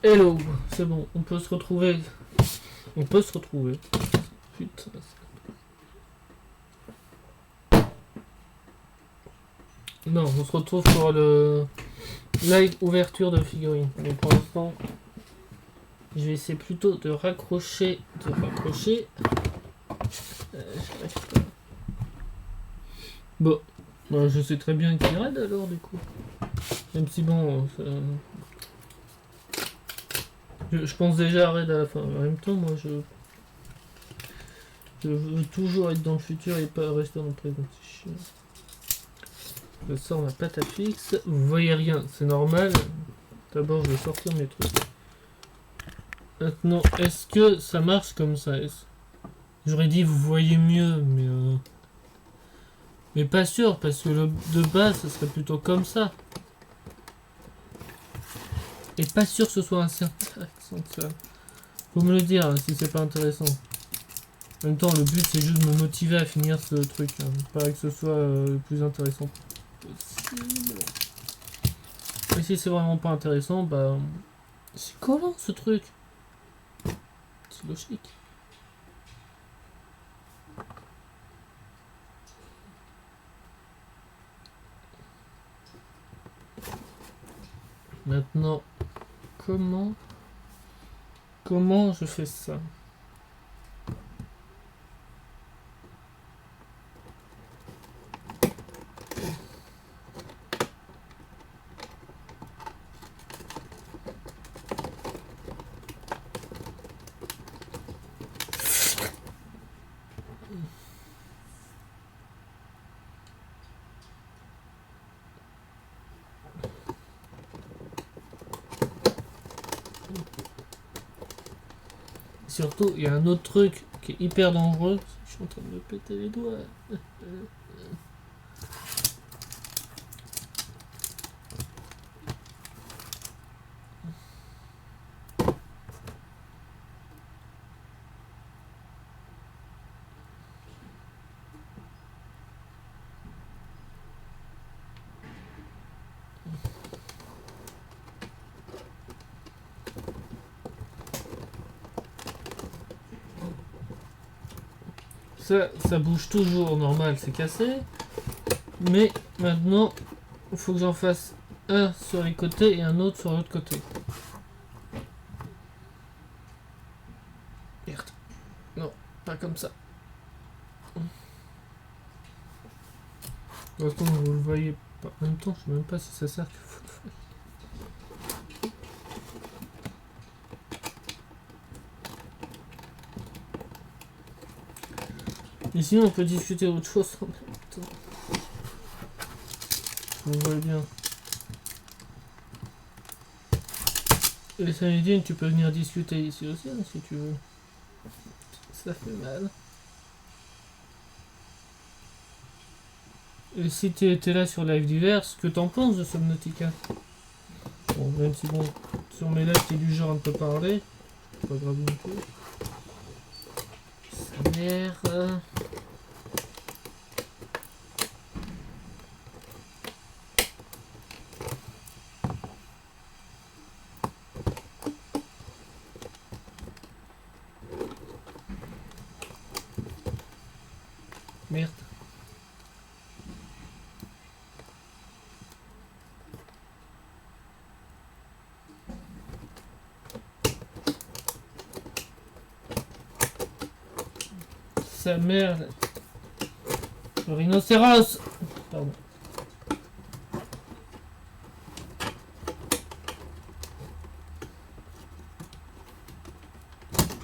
Hello, c'est bon, on peut se retrouver. On peut se retrouver. Putain. Non, on se retrouve pour le live ouverture de figurines. Mais pour l'instant, je vais essayer plutôt de raccrocher. J'arrive pas. Bon, bah, je sais très bien qu'il raid alors du coup. Même si bon, je pense déjà à raid à la fin. En même temps, moi je veux toujours être dans le futur et pas rester dans le présent. C'est chiant. Je sors ma patate fixe. Vous voyez rien, c'est normal. D'abord, je vais sortir mes trucs. Maintenant, est-ce que ça marche comme ça? J'aurais dit vous voyez mieux, mais pas sûr, parce que de base, ça serait plutôt comme ça. Et pas sûr que ce soit assez intéressant que ça. Faut me le dire hein, si c'est pas intéressant. En même temps, le but c'est juste de me motiver à finir ce truc. Hein. Pas que ce soit le plus intéressant possible. Et si c'est vraiment pas intéressant, bah... C'est collant ce truc. C'est logique. Maintenant, comment je fais ça? Surtout, il y a un autre truc qui est hyper dangereux. Je suis en train de me péter les doigts. Ça bouge toujours, normal, c'est cassé. Mais maintenant, il faut que j'en fasse un sur les côtés et un autre sur l'autre côté. Merde. Non, pas comme ça. Pour l'instant, vous le voyez pas. En même temps, je sais même pas si ça sert que vous le voyez. Et sinon, on peut discuter autre chose en même temps. Vous voyez bien. Et Saladin, tu peux venir discuter ici aussi, hein, si tu veux. Ça fait mal. Et si tu étais là sur Live Divers, ce que t'en penses de Subnautica? Bon, même si bon, sur mes lives, t'es du genre à ne pas parler. Pas grave du tout. Sa mère... Merde. Sa mère. Le rhinocéros. Pardon.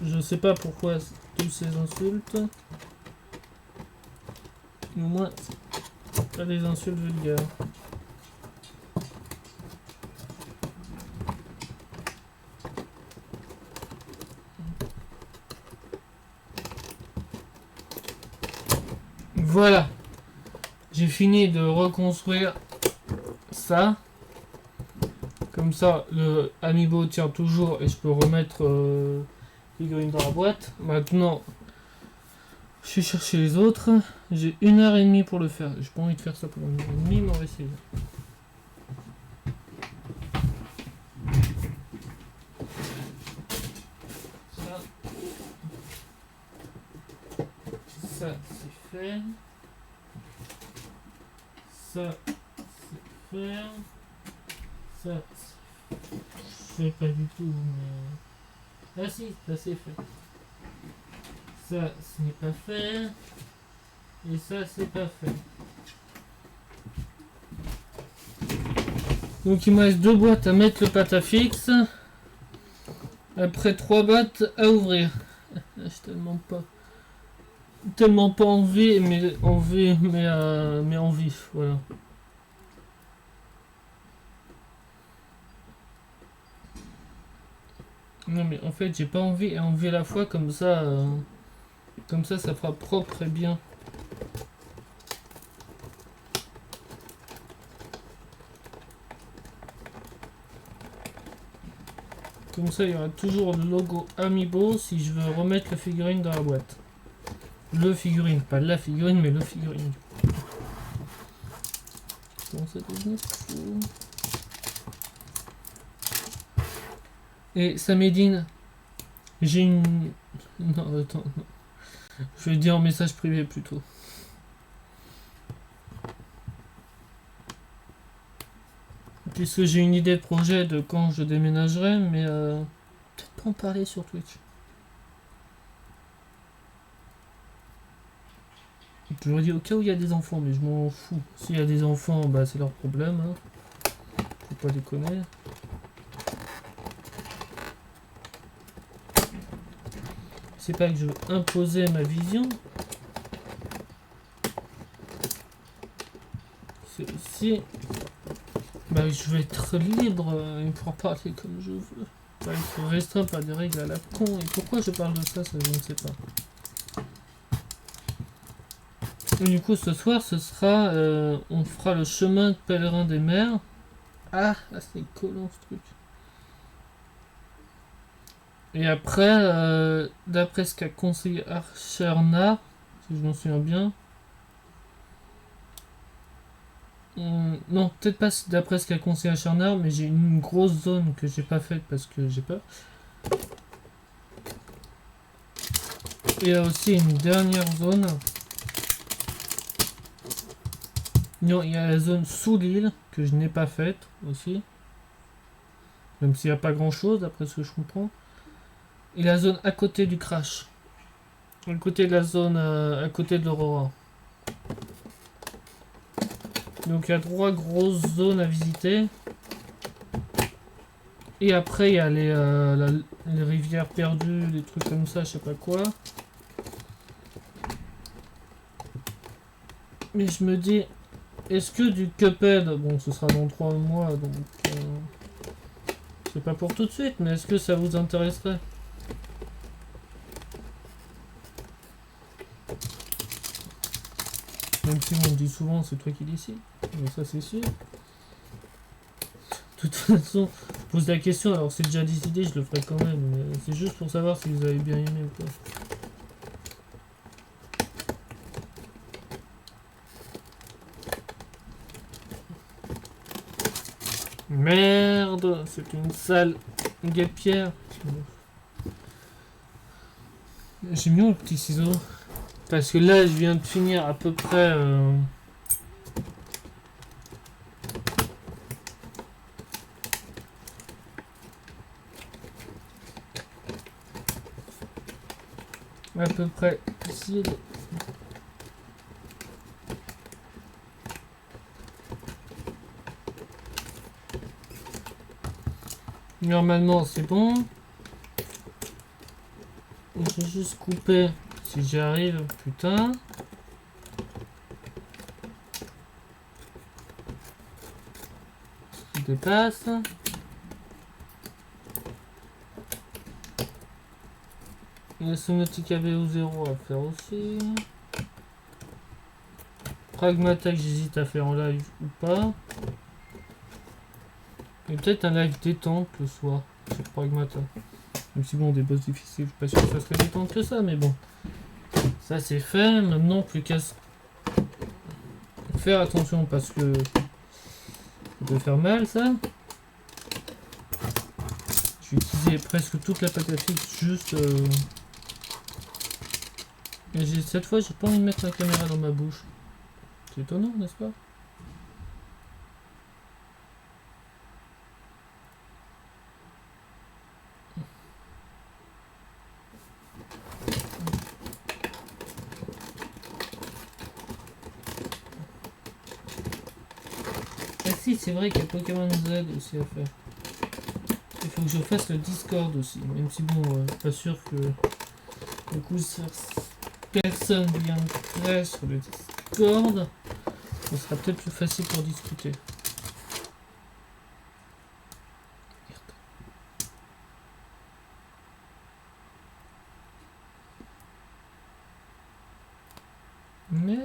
Je sais pas pourquoi tous ces insultes. Au moins, pas des insultes vulgaires. Voilà. J'ai fini de reconstruire ça. Comme ça, le Amiibo tient toujours et je peux remettre figurine dans la boîte. Maintenant, je suis chercher les autres. J'ai 1h30 pour le faire. J'ai pas envie de faire ça pendant 1h30, mais on va essayer. Ça c'est fait. Ça c'est fait. Ça je sais pas du tout mais... Ah si, ça c'est fait. Ça ce n'est pas fait. Et ça c'est pas fait. Donc il me reste 2 boîtes à mettre le pâte à fixe. Après 3 boîtes à ouvrir. J'ai tellement pas envie, mais en vif, voilà. Non mais en fait j'ai pas envie et enlever la fois comme ça ça fera propre et bien. Comme ça il y aura toujours le logo Amiibo si je veux remettre la figurine dans la boîte. Le figurine, pas la figurine mais le figurine. Comment ça devient fou. Et Samédine, j'ai une... Non, attends, non. Je vais dire en message privé plutôt. Puisque j'ai une idée de projet de quand je déménagerai, mais peut-être pas en parler sur Twitch. Je leur dis au cas où il y a des enfants, mais je m'en fous. S'il y a des enfants, bah c'est leur problème. Hein. Faut pas déconner. C'est pas que je veux imposer ma vision. C'est aussi... Bah je veux être libre et pouvoir parler comme je veux. Pas être restreint par des règles à la con. Et pourquoi je parle de ça, ça je ne sais pas. Et du coup ce soir ce sera... on fera le chemin de pèlerin des mers. Ah c'est collant ce truc. Et après, d'après ce qu'a conseillé Archerna, si je m'en souviens bien... non, peut-être pas d'après ce qu'a conseillé Acharnar, mais j'ai une grosse zone que j'ai pas faite parce que j'ai peur. Et il y a aussi une dernière zone. Non, il y a la zone sous l'île que je n'ai pas faite aussi. Même s'il n'y a pas grand chose d'après ce que je comprends. Et la zone à côté du crash. À côté de la zone, à côté de l'Aurora. Donc il y a 3 grosses zones à visiter. Et après il y a les rivières perdues, des trucs comme ça, je sais pas quoi. Mais je me dis, est-ce que du Cuphead, bon ce sera dans 3 mois, donc c'est pas pour tout de suite, mais est-ce que ça vous intéresserait? Même si on me dit souvent c'est toi qui décides, mais ça c'est sûr. De toute façon, je pose la question, alors c'est déjà décidé, je le ferai quand même, mais c'est juste pour savoir si vous avez bien aimé ou pas. Merde, c'est une sale guêpière. J'ai mis où le petit ciseau? Parce que là, je viens de finir à peu près... à peu près ici. Normalement, c'est bon. Je vais juste couper si j'y arrive, putain. Je dépasse. Il y a Sonotica VO0 à faire aussi. Pragmata que j'hésite à faire en live ou pas. Et peut-être un live détente le soir sur Pragmata. Même si bon, des boss difficiles, je suis pas sûr que ça serait détente que ça, mais bon. Ça c'est fait, maintenant plus qu'à faire attention parce que ça peut faire mal ça. Je vais utiliser presque toute la pâte à fixe juste... Et cette fois, j'ai pas envie de mettre la caméra dans ma bouche. C'est étonnant, n'est-ce pas? Ah si, c'est vrai qu'il y a Pokémon Z aussi à faire. Il faut que je fasse le Discord aussi. Même si bon, pas sûr que du coup personne viendrait sur le Discord. Ce sera peut-être plus facile pour discuter. Merde.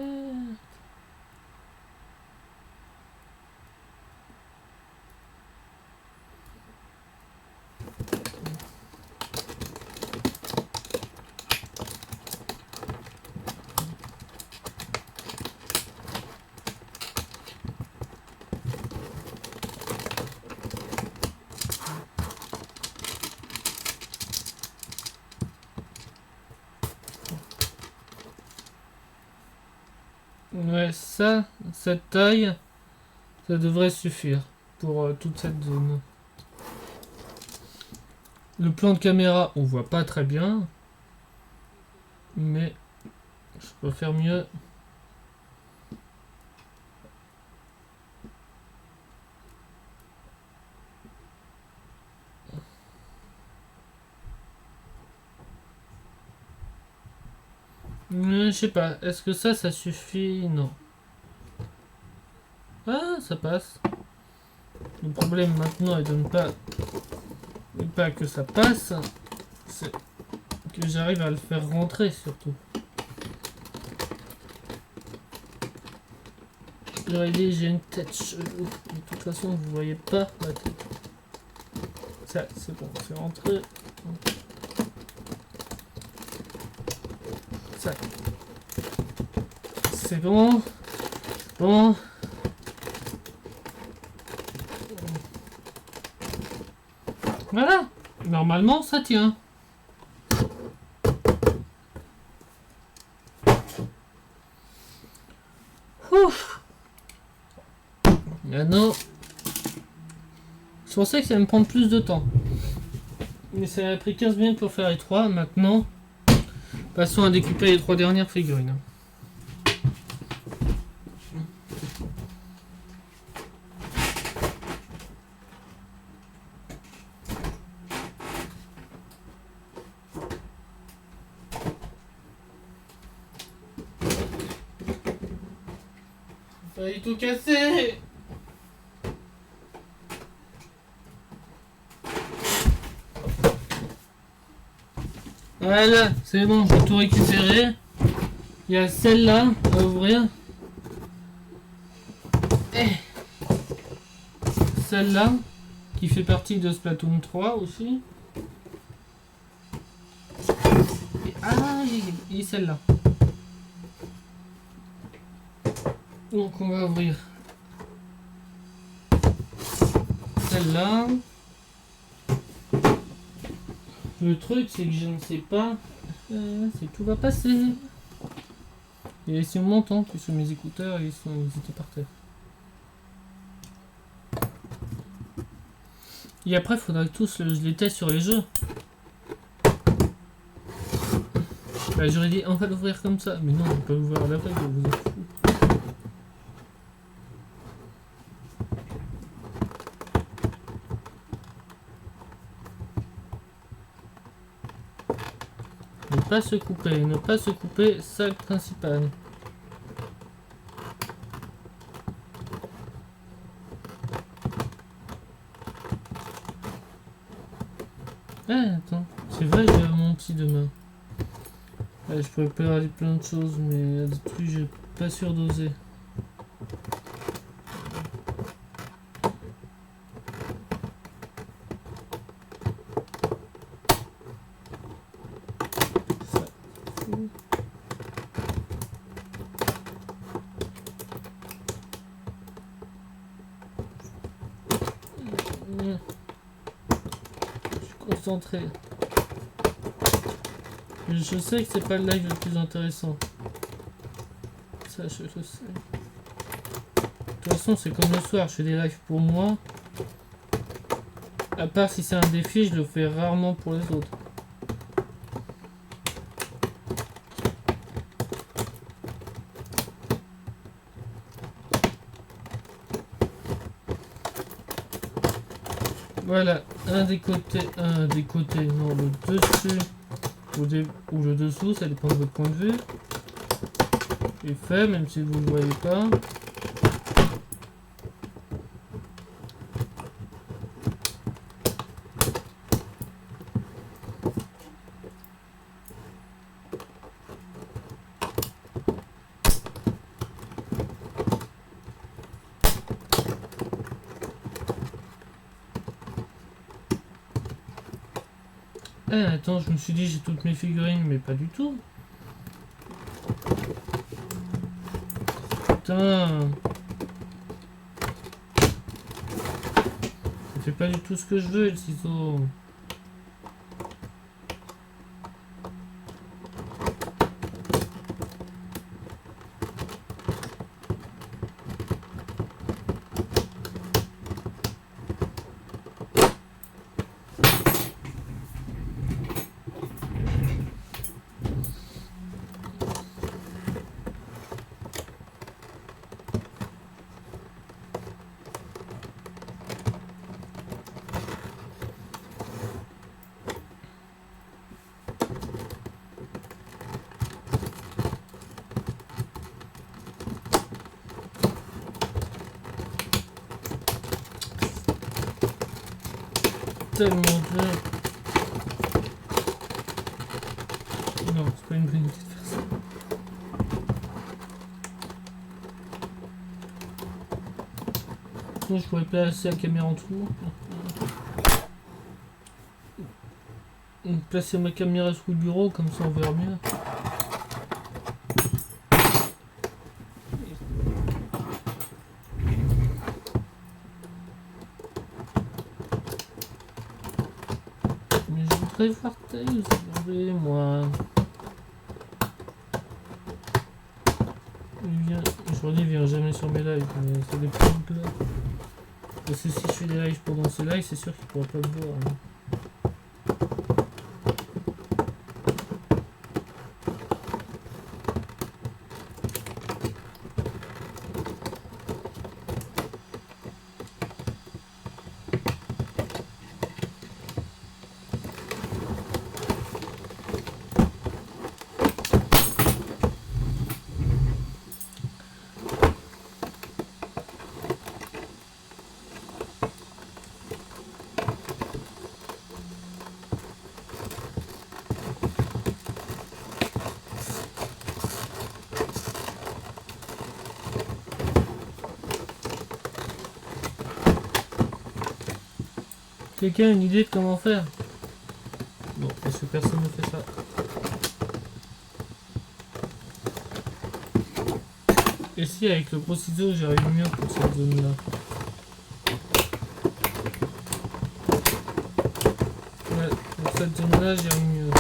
Ouais, ça, cette taille, ça devrait suffire pour toute cette zone. Le plan de caméra, on voit pas très bien, mais je peux faire mieux. Je sais pas, est-ce que ça suffit? Non. Ah, ça passe. Le problème maintenant est de ne pas que ça passe, c'est que j'arrive à le faire rentrer surtout. J'aurais dit j'ai une tête chelou, de toute façon vous voyez pas ma tête. Ça, c'est bon, c'est rentré. Ça, c'est bon. Bon. Voilà. Normalement, ça tient. Ouf. Maintenant, je pensais que ça allait me prendre plus de temps. Mais ça a pris 15 minutes pour faire les 3. Maintenant, passons à découper les 3 dernières figurines. Pas du tout cassé. Voilà, c'est bon, j'ai tout récupéré. Il y a celle-là à ouvrir. Et celle-là, qui fait partie de Splatoon 3 aussi. Et celle-là. Donc on va ouvrir celle-là. Le truc c'est que je ne sais pas si tout va passer. Et si on m'entend, puisque mes écouteurs ils étaient par terre. Et après il faudra que tous je les teste sur les jeux. Bah, j'aurais dit on va l'ouvrir comme ça, mais non on peut l'ouvrir à la vague, vous êtes fous. Ne pas se couper, ça le principal. Ah attends, c'est vrai j'ai mon petit demain. Je pourrais préparer plein de choses, mais des trucs j'ai pas sûr d'oser. Je suis concentré. Je sais que c'est pas le live le plus intéressant. Ça, je le sais. De toute façon, c'est comme le soir, je fais des lives pour moi. À part si c'est un défi, je le fais rarement pour les autres. Voilà, un des côtés, non, le dessus ou le dessous, ça dépend de votre point de vue. Est fait, même si vous ne le voyez pas. Ah, attends, je me suis dit j'ai toutes mes figurines, mais pas du tout. Putain. Ça fait pas du tout ce que je veux, le ciseau. Tellement dur. Non, c'est pas une bonne idée de faire ça. Sinon, je pourrais placer la caméra en dessous. Placer ma caméra sous le bureau, comme ça on verra mieux. Mais je voudrais voir Tails aujourd'hui, moi. Aujourd'hui, il vient jamais sur mes lives, mais ça dépend de là. Parce que si je fais des lives pendant ce live, c'est sûr qu'il pourra pas me voir. Hein. Quelqu'un a une idée de comment faire? Non, parce que personne ne fait ça. Et si avec le gros ciseau j'arrive mieux pour cette zone là? Ouais, pour cette zone là j'arrive mieux.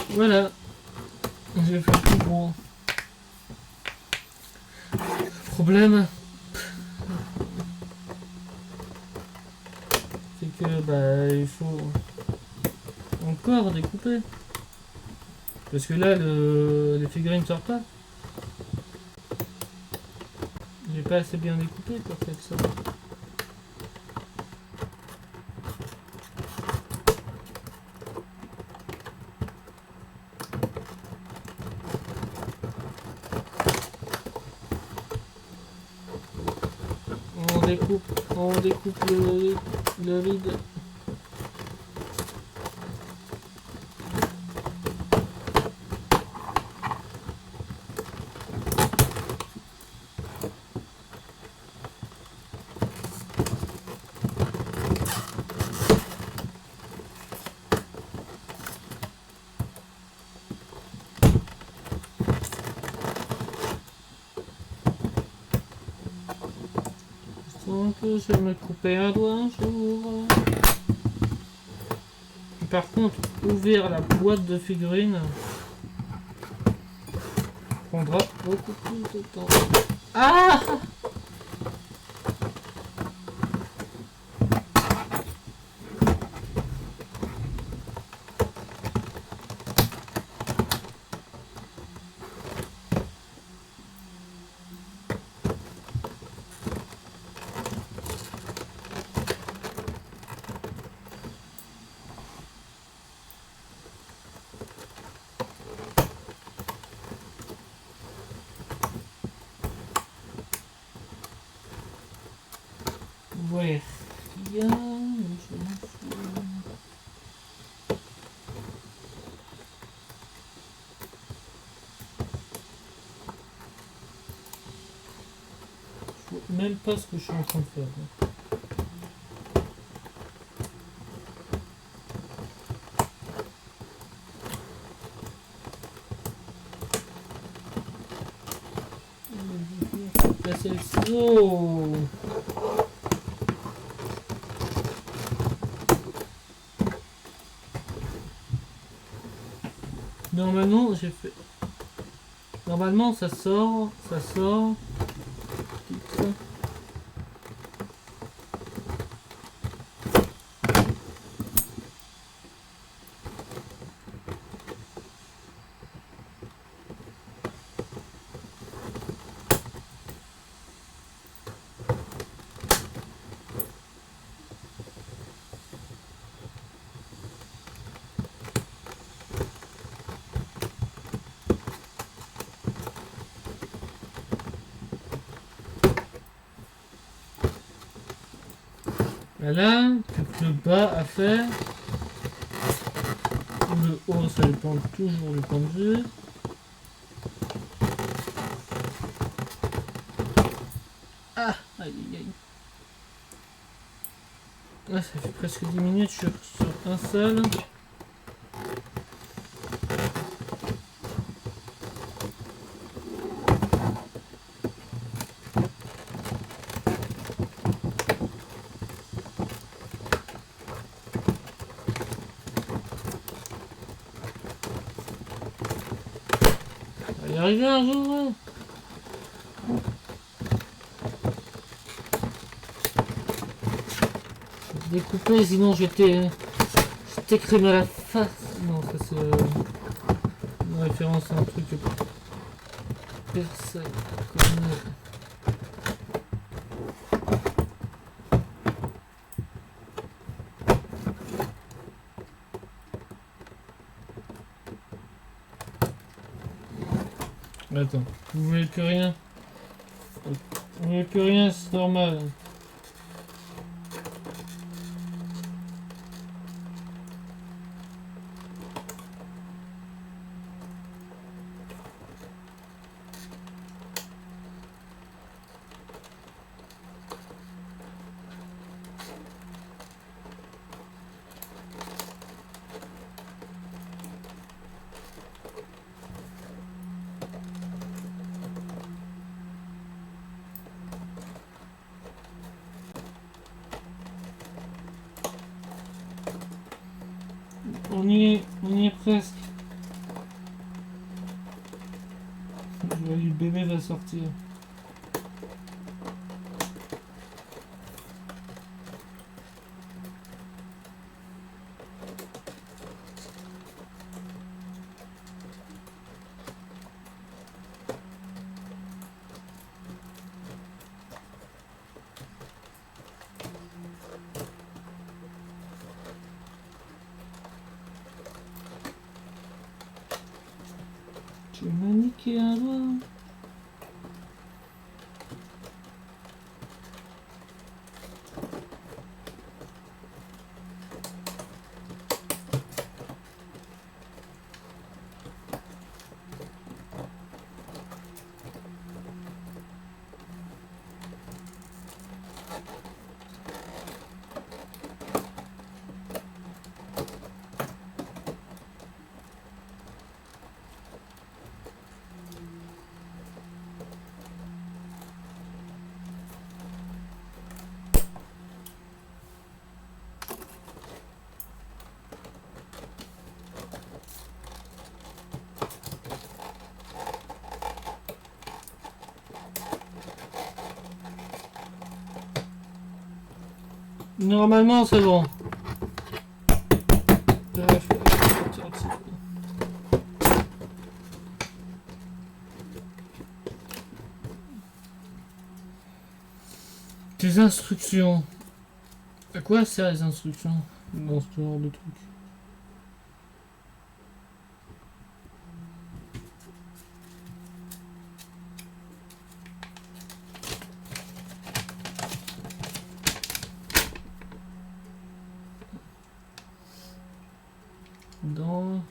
Voilà. J'ai fait le plus gros. Le problème, c'est que bah il faut encore découper. Parce que là les figurines ne sortent pas. J'ai pas assez bien découpé pour faire ça. On découpe le ride. Donc je vais me couper un doigt un jour. Par contre, ouvrir la boîte de figurines prendra beaucoup plus de temps. Ah! Ouais, bien, mais je m'en fous. Je vois même pas ce que je suis en train de faire. Placer le ciseau. Normalement, j'ai fait. Normalement, ça sort, ça sort. Titre. Voilà, plus que le bas à faire. Le haut, ça dépend toujours du point de vue. Ah, aïe aïe aïe. Ah, ça fait presque 10 minutes, je suis sur un seul. On va y arriver un jour. Découper, sinon je t'écrime à la face. Non, ça c'est une référence à un truc que personne connaît. Attends, vous voulez plus rien? Vous voulez plus rien, c'est normal. On y est presque. Le bébé va sortir. Tu m'as niqué un doigt. Normalement, c'est bon. Des instructions. À quoi servent les instructions dans ce genre de truc? Dans...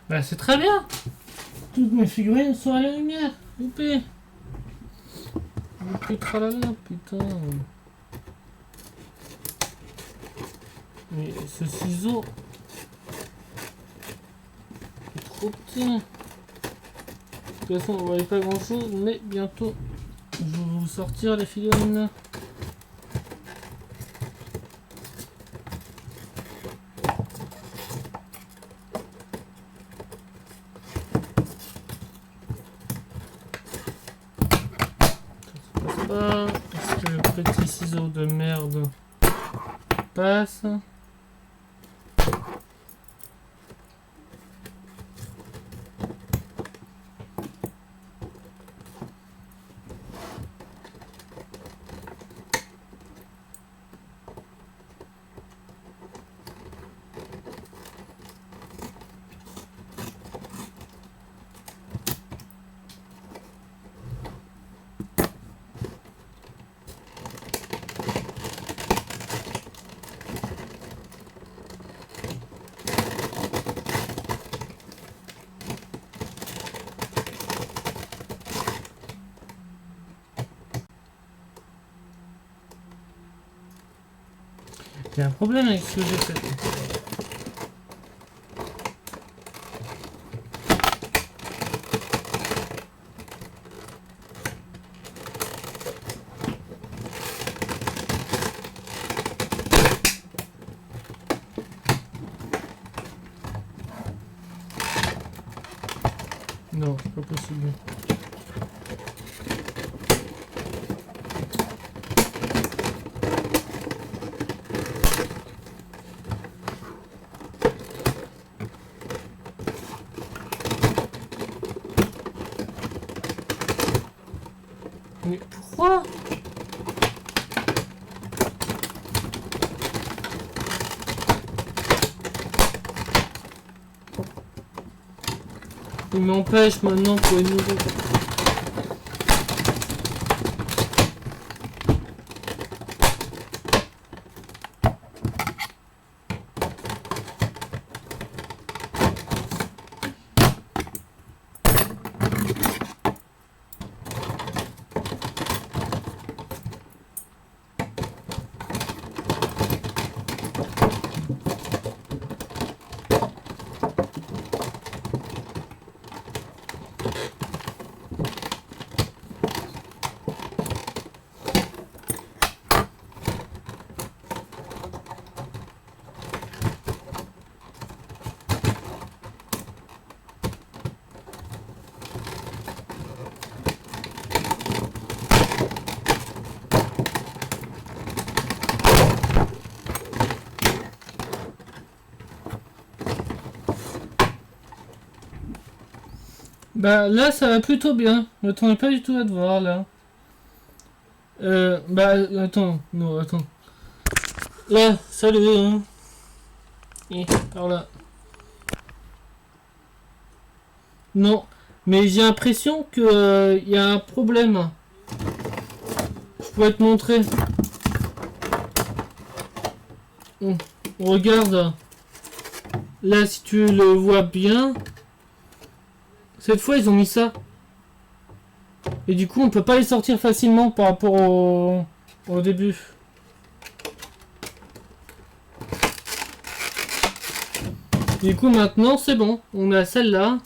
Bah c'est très bien. Toutes mes figurines sont à la lumière. Loupé. Loupé tralala, putain. Mais ce ciseau est trop petit. De toute façon, on voyait pas grand chose, mais bientôt je vais vous sortir les figurines. Est-ce que le petit ciseau de merde passe? Il y a un problème avec ce que j'ai fait. Non, c'est pas possible. Mais pourquoi? Il m'empêche maintenant pour une nouvelle. Bah là ça va plutôt bien. Je m'attendais pas du tout à te voir là. Bah attends, non attends. Là, salut hein. Et par là. Non, mais j'ai l'impression que y a un problème. Je pourrais te montrer. Regarde. Là si tu le vois bien. Cette fois, ils ont mis ça. Et du coup, on peut pas les sortir facilement par rapport au... au début. Du coup maintenant c'est bon, on a celle-là.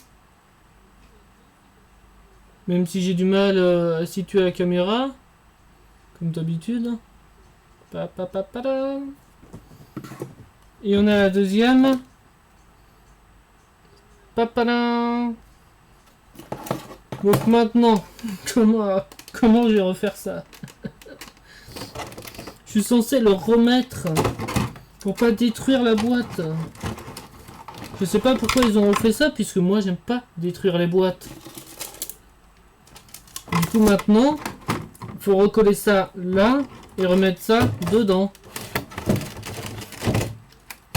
Même si j'ai du mal à situer la caméra, comme d'habitude. Et on a la deuxième. Donc maintenant, comment je vais refaire ça? Je suis censé le remettre pour pas détruire la boîte. Je sais pas pourquoi ils ont refait ça, puisque moi j'aime pas détruire les boîtes. Du coup maintenant, il faut recoller ça là et remettre ça dedans.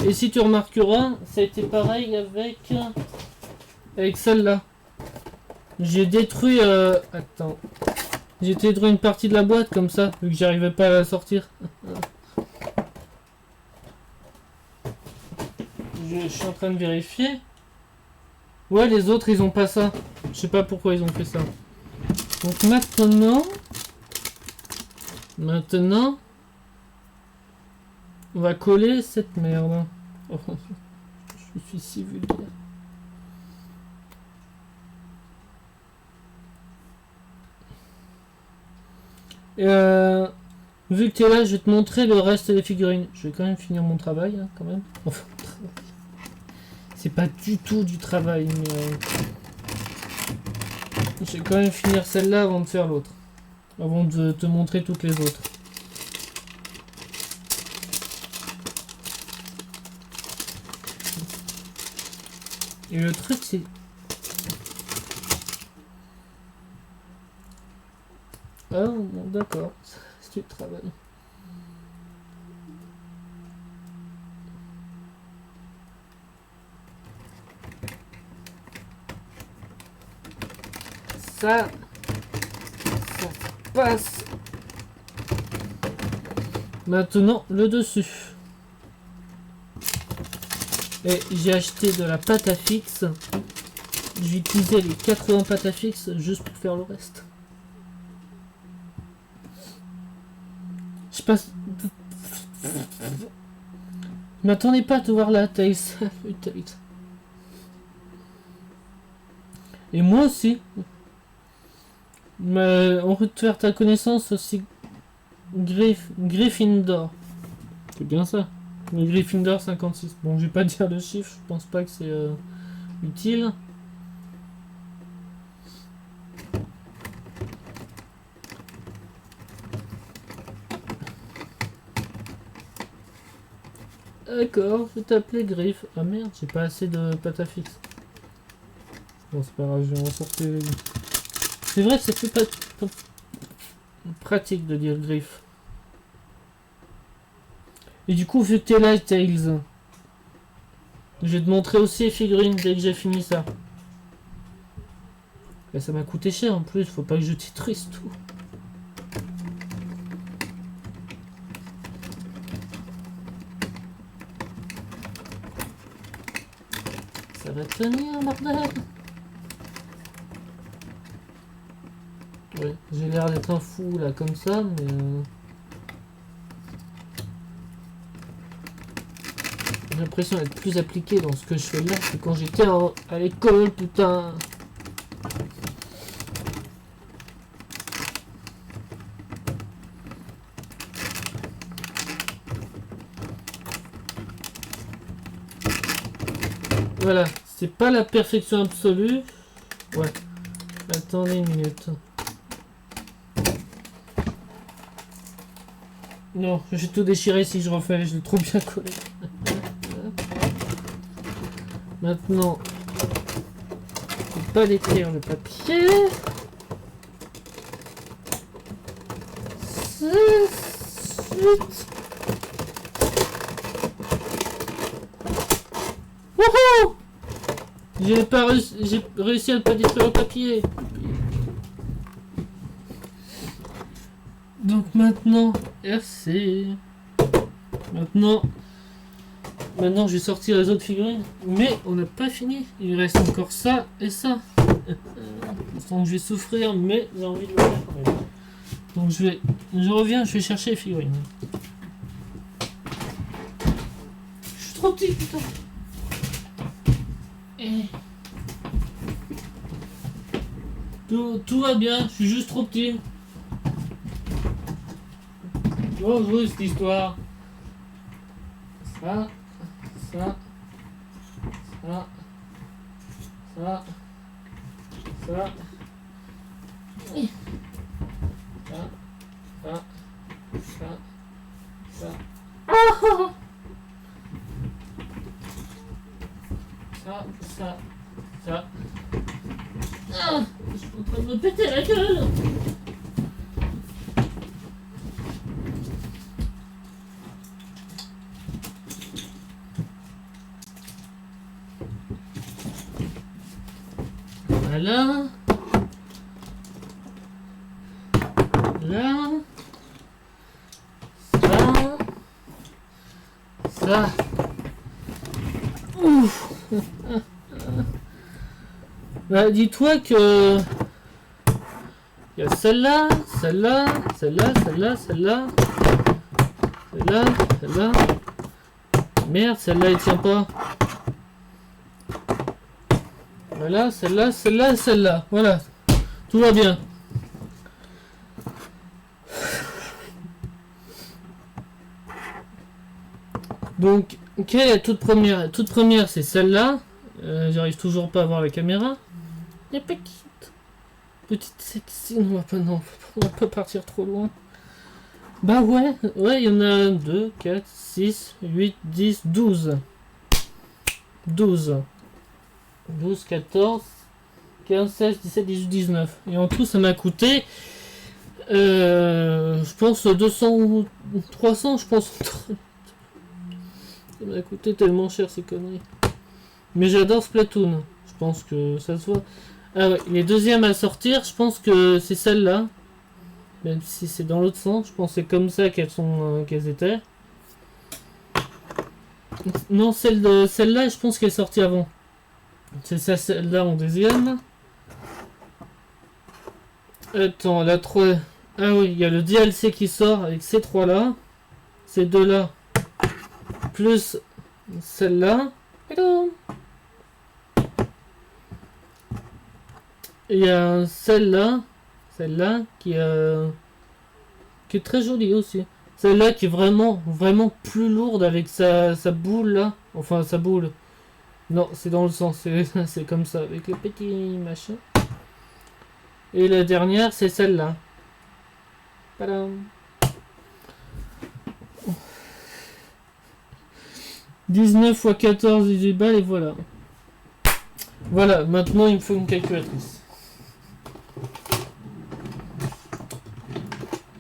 Et si tu remarqueras, ça a été pareil avec celle-là. J'ai détruit... Attends. J'ai détruit une partie de la boîte comme ça, vu que j'arrivais pas à la sortir. Je suis en train de vérifier. Ouais, les autres, ils ont pas ça. Je sais pas pourquoi ils ont fait ça. Donc maintenant, on va coller cette merde. Oh, je suis si vulgaire. Vu que tu es là, je vais te montrer le reste des figurines. Je vais quand même finir mon travail, hein, quand même. Enfin, c'est pas du tout du travail, mais... je vais quand même finir celle-là avant de faire l'autre. Avant de te montrer toutes les autres. Et le truc, c'est... Ah, bon, d'accord. C'est du travail. Ça passe. Maintenant, le dessus. Et j'ai acheté de la pâte à fixe. J'ai utilisé les 80 pâtes à fixe juste pour faire le reste. Je passe... Je m'attendais pas à te voir là, Tails. Et moi aussi. Mais on veut te faire ta connaissance aussi. Gryffindor. C'est bien ça. Le Gryffindor 56. Bon, je vais pas dire le chiffre, je pense pas que c'est utile. D'accord, je vais t'appeler Griff. Ah merde, j'ai pas assez de pâte à fixe. Bon, c'est pas grave, je vais en sortir. C'est vrai que c'est plus pas pratique de dire Griff. Et du coup, vu que t'es là, Tails, je vais te montrer aussi les figurines dès que j'ai fini ça. Et ça m'a coûté cher en plus, faut pas que je détruise tout. Ça va tenir, bordel. Ouais, j'ai l'air d'être un fou là comme ça, mais... j'ai l'impression d'être plus appliqué dans ce que je fais là que quand j'étais à l'école, putain. Voilà, c'est pas la perfection absolue. Ouais. Attendez une minute. Non, je vais tout déchirer si je refais, je l'ai trop bien collé. Maintenant, je vais pas détruire le papier. Wouhou! J'ai réussi à ne pas détruire le papier. Donc maintenant, RC. Maintenant, je vais sortir les autres figurines. Mais on n'a pas fini. Il reste encore ça et ça. Je sens que je vais souffrir, mais j'ai envie de le faire quand même. Donc je reviens, je vais chercher les figurines. Je suis trop petit, putain. Et... Tout va bien, je suis juste trop petit. Bonjour cette histoire. Ça, ça, ça, ça, ça, ça. Ça. Ah, je suis en train de me péter la gueule. Voilà. Là. Ça. Ouf. Bah, dis-toi que il y a celle-là. Merde, celle-là elle tient pas. Voilà, celle-là. Voilà. Tout va bien. Donc, quelle est la toute première? La toute première, c'est celle-là. J'arrive toujours pas à voir la caméra. La petite sexy. Non, on va pas partir trop loin. Bah ouais, il y en a 2, 4, 6, 8, 10, 12. 12, 14, 15, 16, 17, 18, 19. Et en tout, ça m'a coûté, je pense, 200 ou 300, je pense. Ça m'a coûté tellement cher ces conneries. Mais j'adore Splatoon. Je pense que ça se voit. Ah ouais, les deuxièmes à sortir, je pense que c'est celle-là. Même si c'est dans l'autre sens, je pense que c'est comme ça qu'elles étaient. Non, celle-là, je pense qu'elle est sortie avant. C'est ça, celle-là en deuxième. Attends, la 3... Ah oui, il y a le DLC qui sort avec ces trois-là. Ces deux-là. Plus celle-là. Hello. Il y a celle-là qui est très jolie aussi. Celle-là qui est vraiment plus lourde avec sa boule là. Enfin sa boule. Non, c'est dans le sens, c'est comme ça, avec le petit machin. Et la dernière, c'est celle-là. Padam. 19 x 14, 18 balles et voilà. Voilà, maintenant il me faut une calculatrice.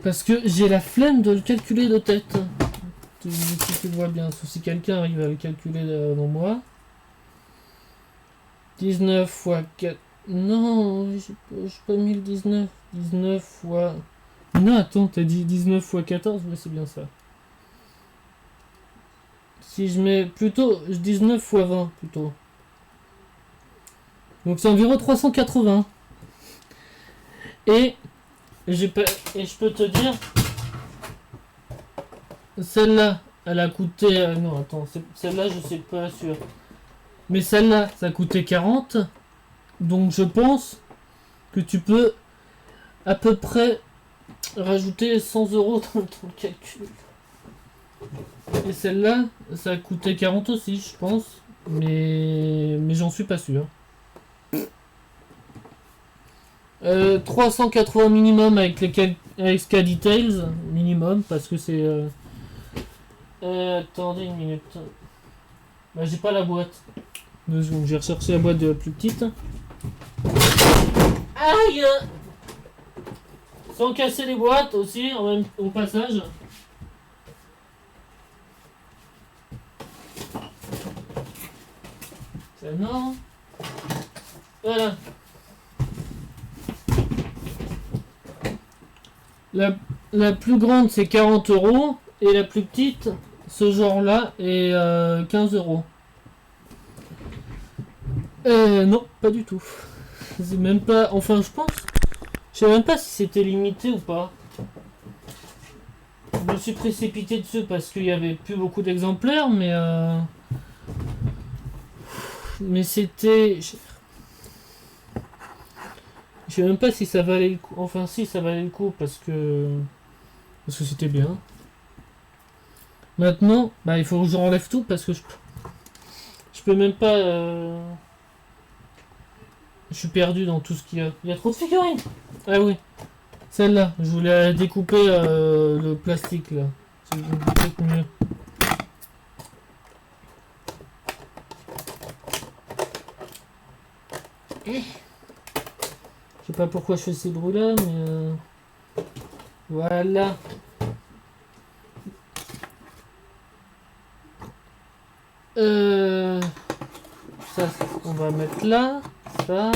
Parce que j'ai la flemme de le calculer de tête. Si tu le vois bien, sauf si quelqu'un arrive à le calculer avant moi. 19 x 4... Non, j'ai pas mis le 19. 19 fois... Non, attends, t'as dit 19 x 14, mais c'est bien ça. Si je mets plutôt 19 x 20 plutôt. Donc c'est environ 380. Et je peux te dire, celle-là, elle a coûté... non, attends, celle-là, je sais pas sûr. Mais celle-là, ça a coûté 40. Donc je pense que tu peux à peu près rajouter 100 € dans ton calcul. Et celle-là, ça a coûté 40 aussi, je pense. Mais j'en suis pas sûr. 380 minimum avec Ska-Details. Minimum, parce que c'est... attendez une minute. Bah, j'ai pas la boîte. 2 secondes, j'ai recherché la boîte de la plus petite. Aïe! Sans casser les boîtes aussi, au passage. C'est non. Voilà. La plus grande c'est 40 € et la plus petite, ce genre-là, est 15 €. Non, pas du tout. C'est même pas... Enfin, je pense... Je sais même pas si c'était limité ou pas. Je me suis précipité dessus parce qu'il y avait plus beaucoup d'exemplaires, mais c'était... Je sais même pas si ça valait le coup. Enfin, si, ça valait le coup parce que c'était bien. Maintenant, bah, il faut que je renlève tout parce que je peux même pas... Je suis perdu dans tout ce qu'il y a. Il y a trop de figurines. Ah oui. Celle-là, je voulais découper le plastique là. C'est peut-être mieux. Je sais pas pourquoi je fais ces bruits là, mais voilà. Ça, on va mettre là. Ça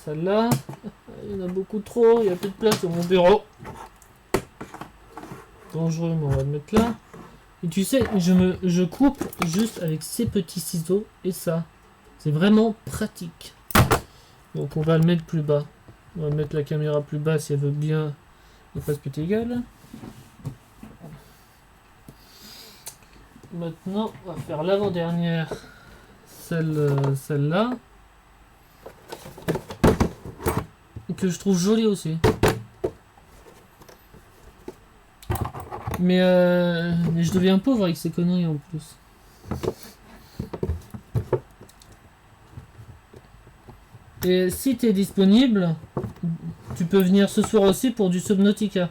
là. Il y en a beaucoup trop, il n'y a plus de place sur mon bureau. Dangereux, mais on va le mettre là. Et tu sais, je coupe juste avec ces petits ciseaux et ça. C'est vraiment pratique. Donc on va le mettre plus bas. On va mettre la caméra plus bas si elle veut bien ne pas se péter gueule. Maintenant, on va faire l'avant-dernière. Celle-là. Que je trouve jolie aussi. Mais je deviens pauvre avec ces conneries en plus. Et si tu es disponible, tu peux venir ce soir aussi pour du Subnautica.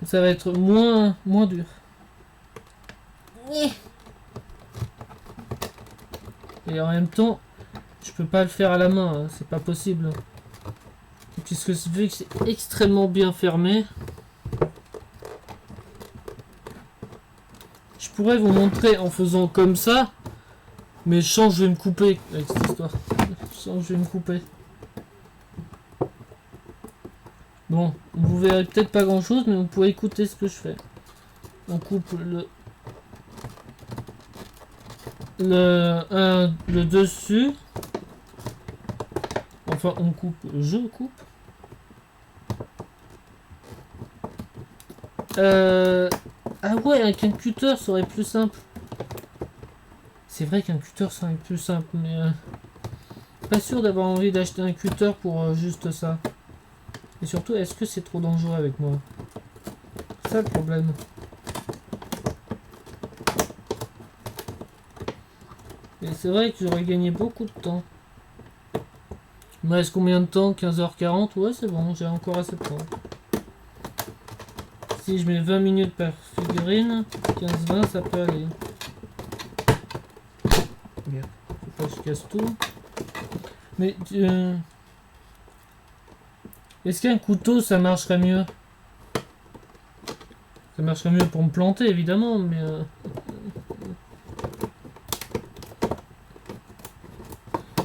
Ça va être moins dur. Et en même temps, je peux pas le faire à la main, hein, c'est pas possible. Puisque vu que c'est extrêmement bien fermé, je pourrais vous montrer en faisant comme ça, mais je sens que je vais me couper avec cette histoire. Je sens que je vais me couper. Bon, vous verrez peut-être pas grand chose, mais vous pouvez écouter ce que je fais. On coupe le dessus. Enfin, on coupe, je coupe. Ah ouais, avec un cutter, ça serait plus simple. C'est vrai qu'un cutter serait plus simple, mais pas sûr d'avoir envie d'acheter un cutter pour juste ça. Et surtout, est-ce que c'est trop dangereux avec moi? C'est ça le problème. Et c'est vrai que j'aurais gagné beaucoup de temps. Il me reste combien de temps? 15h40? Ouais, c'est bon, j'ai encore assez de temps. Si je mets 20 minutes par figurine, 15-20, ça peut aller. Merde, faut pas que je casse tout. Mais est-ce qu'un couteau ça marcherait mieux? Ça marcherait mieux pour me planter évidemment, mais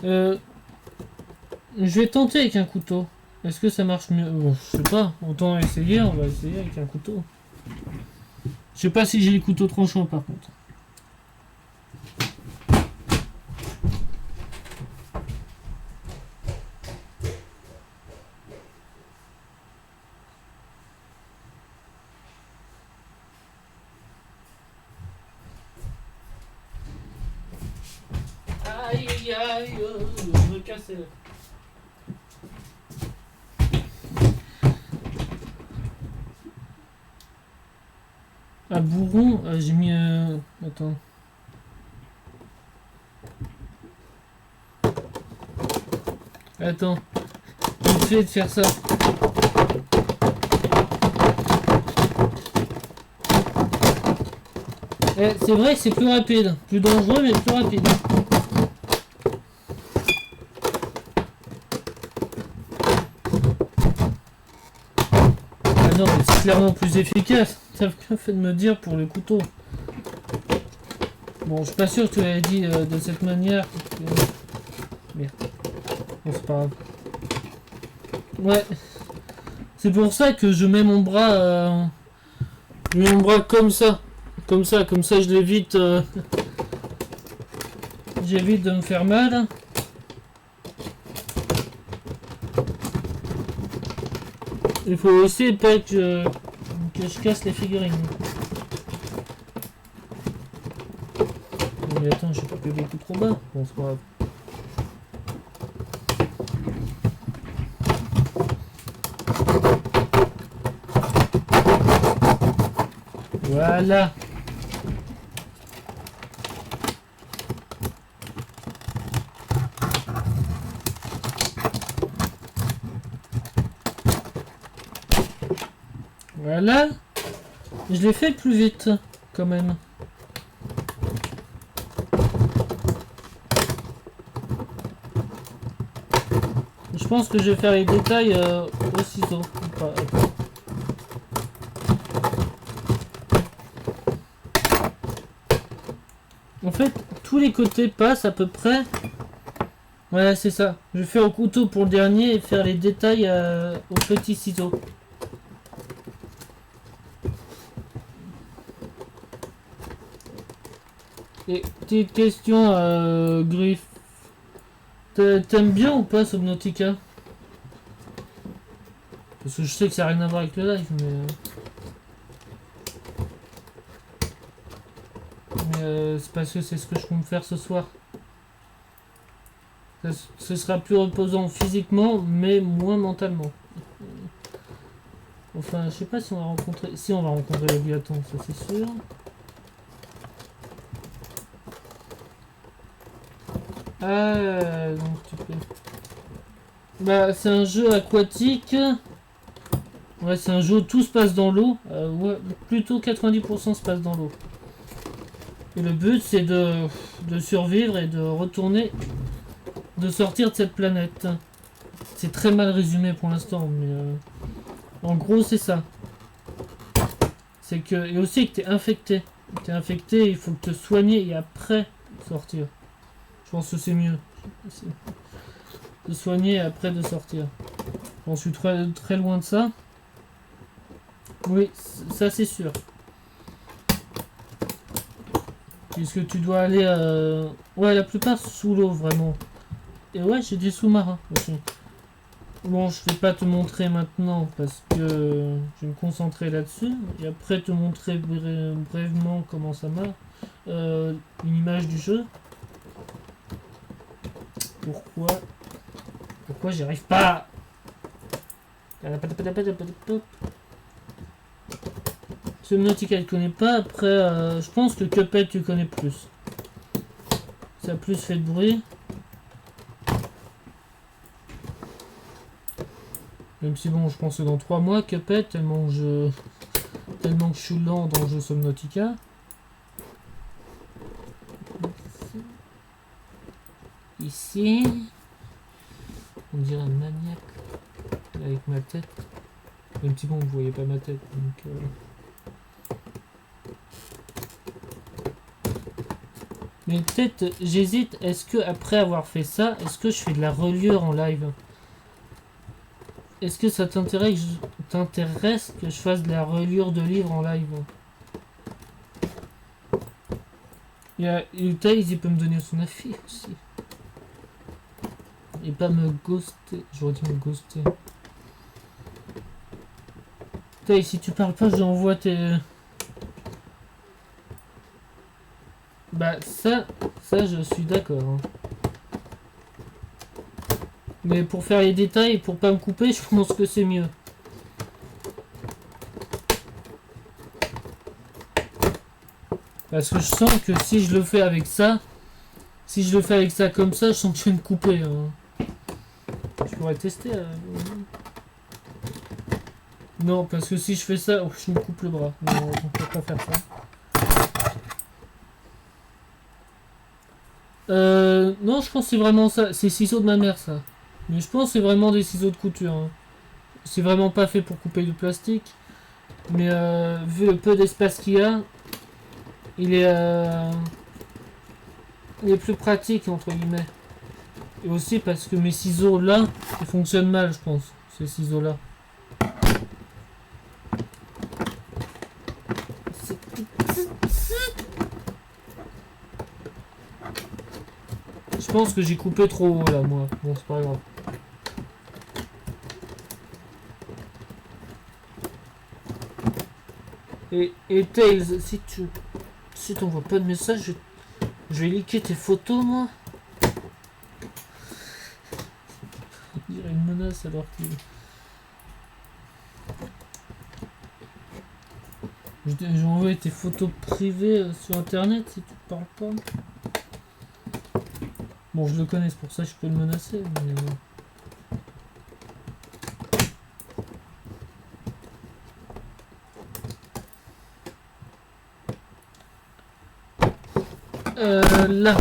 je vais tenter avec un couteau. Est-ce que ça marche mieux? Bon, je sais pas, autant essayer, on va essayer avec un couteau. Je sais pas si j'ai les couteaux tranchants par contre. Aïe aïe aïe, je me casse. Ah bourron, j'ai mis attends. Attends. Je vais essayer de faire ça. C'est vrai que c'est plus rapide. Plus dangereux mais plus rapide. Ah non mais c'est clairement plus efficace. T'as bien fait de me dire pour le couteau. Bon, je suis pas sûr que tu l'avais dit de cette manière. Merde. Bon, c'est pas grave. Ouais. C'est pour ça que je mets mon bras... je mets mon bras comme ça. Comme ça je l'évite... j'évite de me faire mal. Il faut aussi pas que je casse les figurines. Non mais attends, j'ai coupé beaucoup trop bas. Bon, c'est pas grave. Voilà. Voilà. Je l'ai fait plus vite, quand même. Je pense que je vais faire les détails au ciseau. En fait, tous les côtés passent à peu près. Voilà, c'est ça. Je vais faire au couteau pour le dernier et faire les détails au petit ciseau. Et petite question, Griff. T'aimes bien ou pas Subnautica? Parce que je sais que ça n'a rien à voir avec le live, mais c'est parce que c'est ce que je compte faire ce soir. Ce sera plus reposant physiquement, mais moins mentalement. Enfin, je sais pas si on va rencontrer... Si, on va rencontrer Léviathan, ça c'est sûr. Ah, donc tu peux... Bah, c'est un jeu aquatique. Ouais, c'est un jeu où tout se passe dans l'eau. Ouais, plutôt 90% se passe dans l'eau. Et le but, c'est de survivre et de retourner... De sortir de cette planète. C'est très mal résumé pour l'instant, mais... En gros, c'est ça. C'est que... Et aussi que t'es infecté. T'es infecté, il faut te soigner et après sortir. Je pense que c'est mieux. De soigner et après de sortir. J'en suis très, très loin de ça. Oui, ça c'est sûr. Puisque tu dois aller... Ouais, la plupart sous l'eau, vraiment. Et ouais, j'ai des sous-marins aussi. Bon, je vais pas te montrer maintenant parce que je vais me concentrer là-dessus. Et après te montrer brièvement comment ça marche. Une image du jeu. Pourquoi j'y arrive pas? Subnautica tu connais pas. Après, je pense que Cuphead tu connais plus. Ça a plus fait de bruit. Même si bon, je pense que dans 3 mois, Cuphead, tellement que je suis lent dans le jeu Subnautica. Ici. On dirait un maniaque. Avec ma tête. Même si bon, vous voyez pas ma tête. Donc, mais peut-être, j'hésite, est-ce que après avoir fait ça, est-ce que je fais de la reliure en live? Est-ce que ça t'intéresse que je fasse de la reliure de livres en live? Il y a Utaïs, il peut me donner son avis aussi. Et pas me ghoster. J'aurais dit me ghoster. Utaïs, si tu parles pas, j'envoie tes... Bah ça je suis d'accord. Hein. Mais pour faire les détails, pour pas me couper, je pense que c'est mieux. Parce que je sens que si je le fais avec ça, comme ça, je sens que je vais me couper. Hein. Je pourrais tester. Non, parce que si je fais ça, je me coupe le bras. Non, on peut pas faire ça. Non, je pense que c'est vraiment ça. C'est ciseaux de ma mère, ça. Mais je pense que c'est vraiment des ciseaux de couture. Hein. C'est vraiment pas fait pour couper du plastique. Mais vu le peu d'espace qu'il y a, il est plus pratique, entre guillemets. Et aussi parce que mes ciseaux là, ils fonctionnent mal, je pense. Ces ciseaux là. Je pense que j'ai coupé trop haut là, moi. Bon, c'est pas grave. Et Tails, si t'envoies pas de message, je vais liker tes photos, moi. On dirait une menace alors qu'il... J'ai envoyé tes photos privées sur internet si tu parles pas. Bon, je le connais, c'est pour ça que je peux le menacer, mais... Là,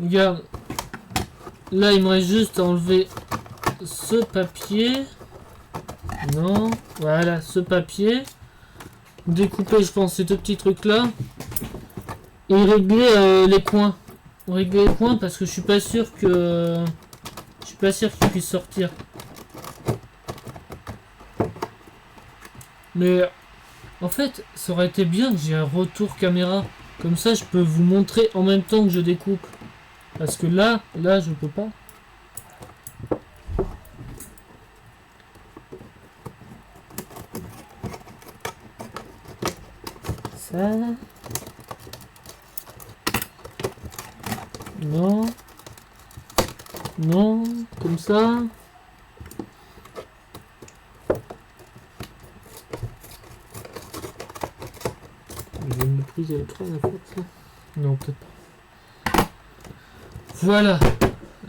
regarde, là il me reste juste à enlever ce papier, non, voilà, ce papier, découper je pense ces deux petits trucs là, et régler les coins, parce que je suis pas sûr qu'ils puissent sortir, mais en fait ça aurait été bien que j'ai un retour caméra. Comme ça, je peux vous montrer en même temps que je découpe. Parce que là, je peux pas. Ça. Non. Non. Comme ça. Non, peut-être pas. Voilà.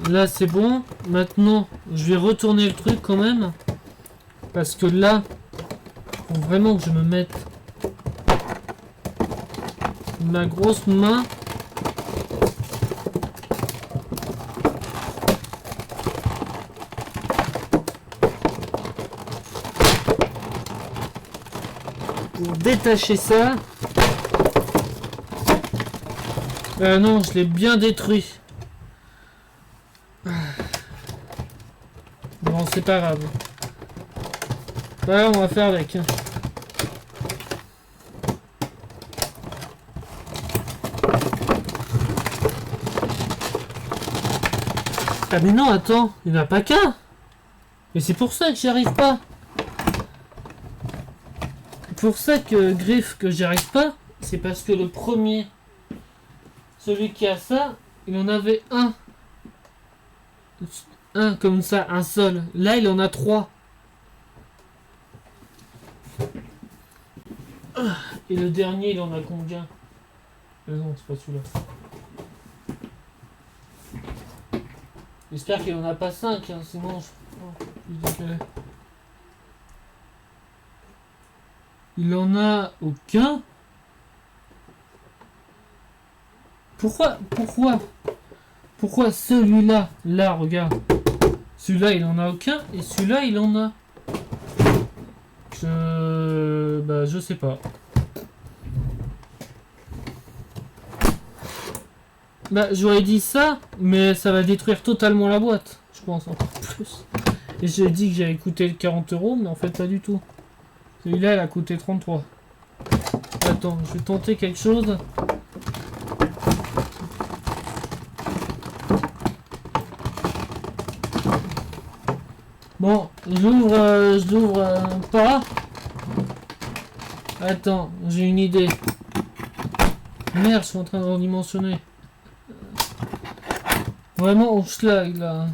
Là, c'est bon. Maintenant, je vais retourner le truc quand même. Parce que là, faut vraiment que je me mette ma grosse main. Pour détacher ça. Non, je l'ai bien détruit. Bon, c'est pas grave. Voilà, on va faire avec. Ah mais non, attends, il n'y en a pas qu'un. Mais c'est pour ça que j'y arrive pas. Pour ça que Griff, que j'y arrive pas, c'est parce que le premier... Celui qui a ça, il en avait un. Un comme ça, un seul. Là, il en a 3. Et le dernier, il en a combien? Non, c'est pas celui-là. J'espère qu'il en a pas 5, hein, sinon je... Il en a aucun. Pourquoi celui-là, là, regarde. Celui-là, il en a aucun, et celui-là, il en a. Je sais pas. Bah, j'aurais dit ça, mais ça va détruire totalement la boîte. Je pense, encore plus. Et j'ai dit que j'avais coûté 40 €, mais en fait, pas du tout. Celui-là, il a coûté 33. Attends, je vais tenter quelque chose. Bon, je l'ouvre pas. Attends, j'ai une idée. Merde, je suis en train de redimensionner. Vraiment au schlag là.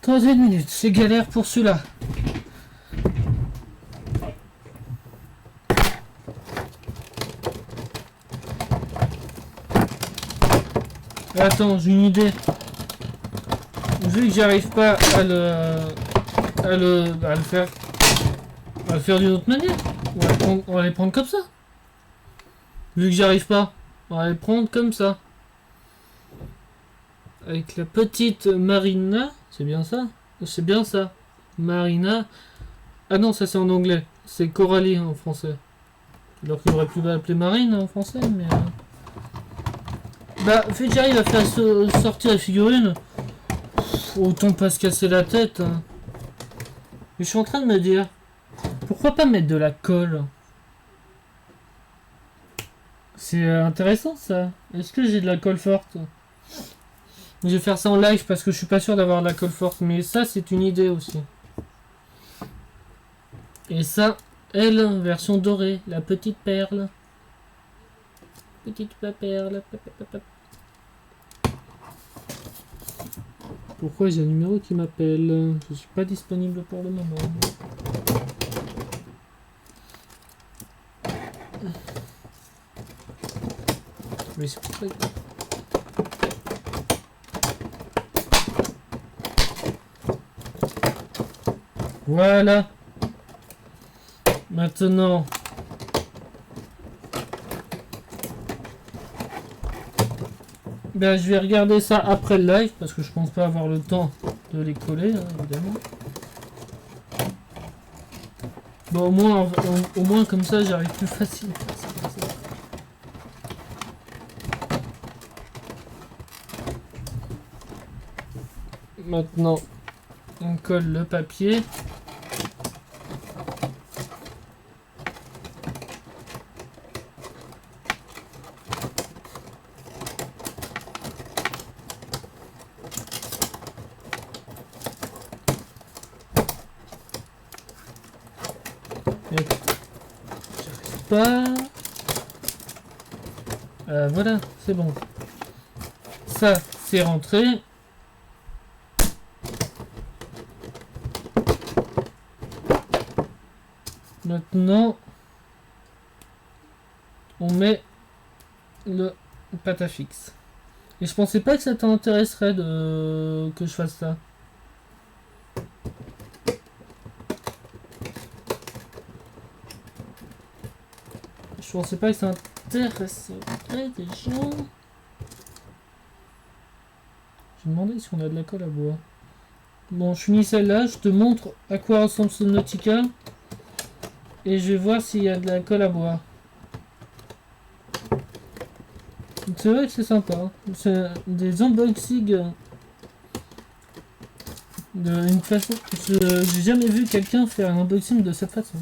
Troisième minute, c'est galère pour celui-là. Attends, j'ai une idée. Vu que j'arrive pas à le faire d'une autre manière, on va les prendre comme ça. Vu que j'arrive pas, on va les prendre comme ça. Avec la petite Marina, c'est bien ça? C'est bien ça. Marina. Ah non, ça c'est en anglais. C'est Coralie en français. Alors qu'il aurait pu l'appeler Marine en français, mais... Bah, fait que j'arrive à faire sortir la figurine. Autant pas se casser la tête. Hein. Mais je suis en train de me dire, pourquoi pas mettre de la colle? C'est intéressant ça. Est-ce que j'ai de la colle forte? Je vais faire ça en live parce que je suis pas sûr d'avoir de la colle forte. Mais ça, c'est une idée aussi. Et ça, elle, version dorée, la petite perle. Petite perle. Pourquoi j'ai un numéro qui m'appelle? Je suis pas disponible pour le moment. Mais c'est pour ça que... Voilà. Maintenant. Ben, je vais regarder ça après le live parce que je pense pas avoir le temps de les coller, hein, évidemment. Bon, au moins comme ça, j'arrive plus facile. Maintenant, on colle le papier. Pas. Voilà, c'est bon. Ça, c'est rentré. Maintenant, on met le pâte à fixe. Et je pensais pas que ça t'intéresserait que je fasse ça. Je pensais pas que ça intéresserait des gens. Je me demandais si on a de la colle à bois. Bon, je finis celle-là, je te montre à quoi ressemble ce Nautica. Et je vais voir s'il y a de la colle à bois. C'est vrai que c'est sympa. Hein. C'est des unboxings d'une façon. J'ai jamais vu quelqu'un faire un unboxing de cette façon.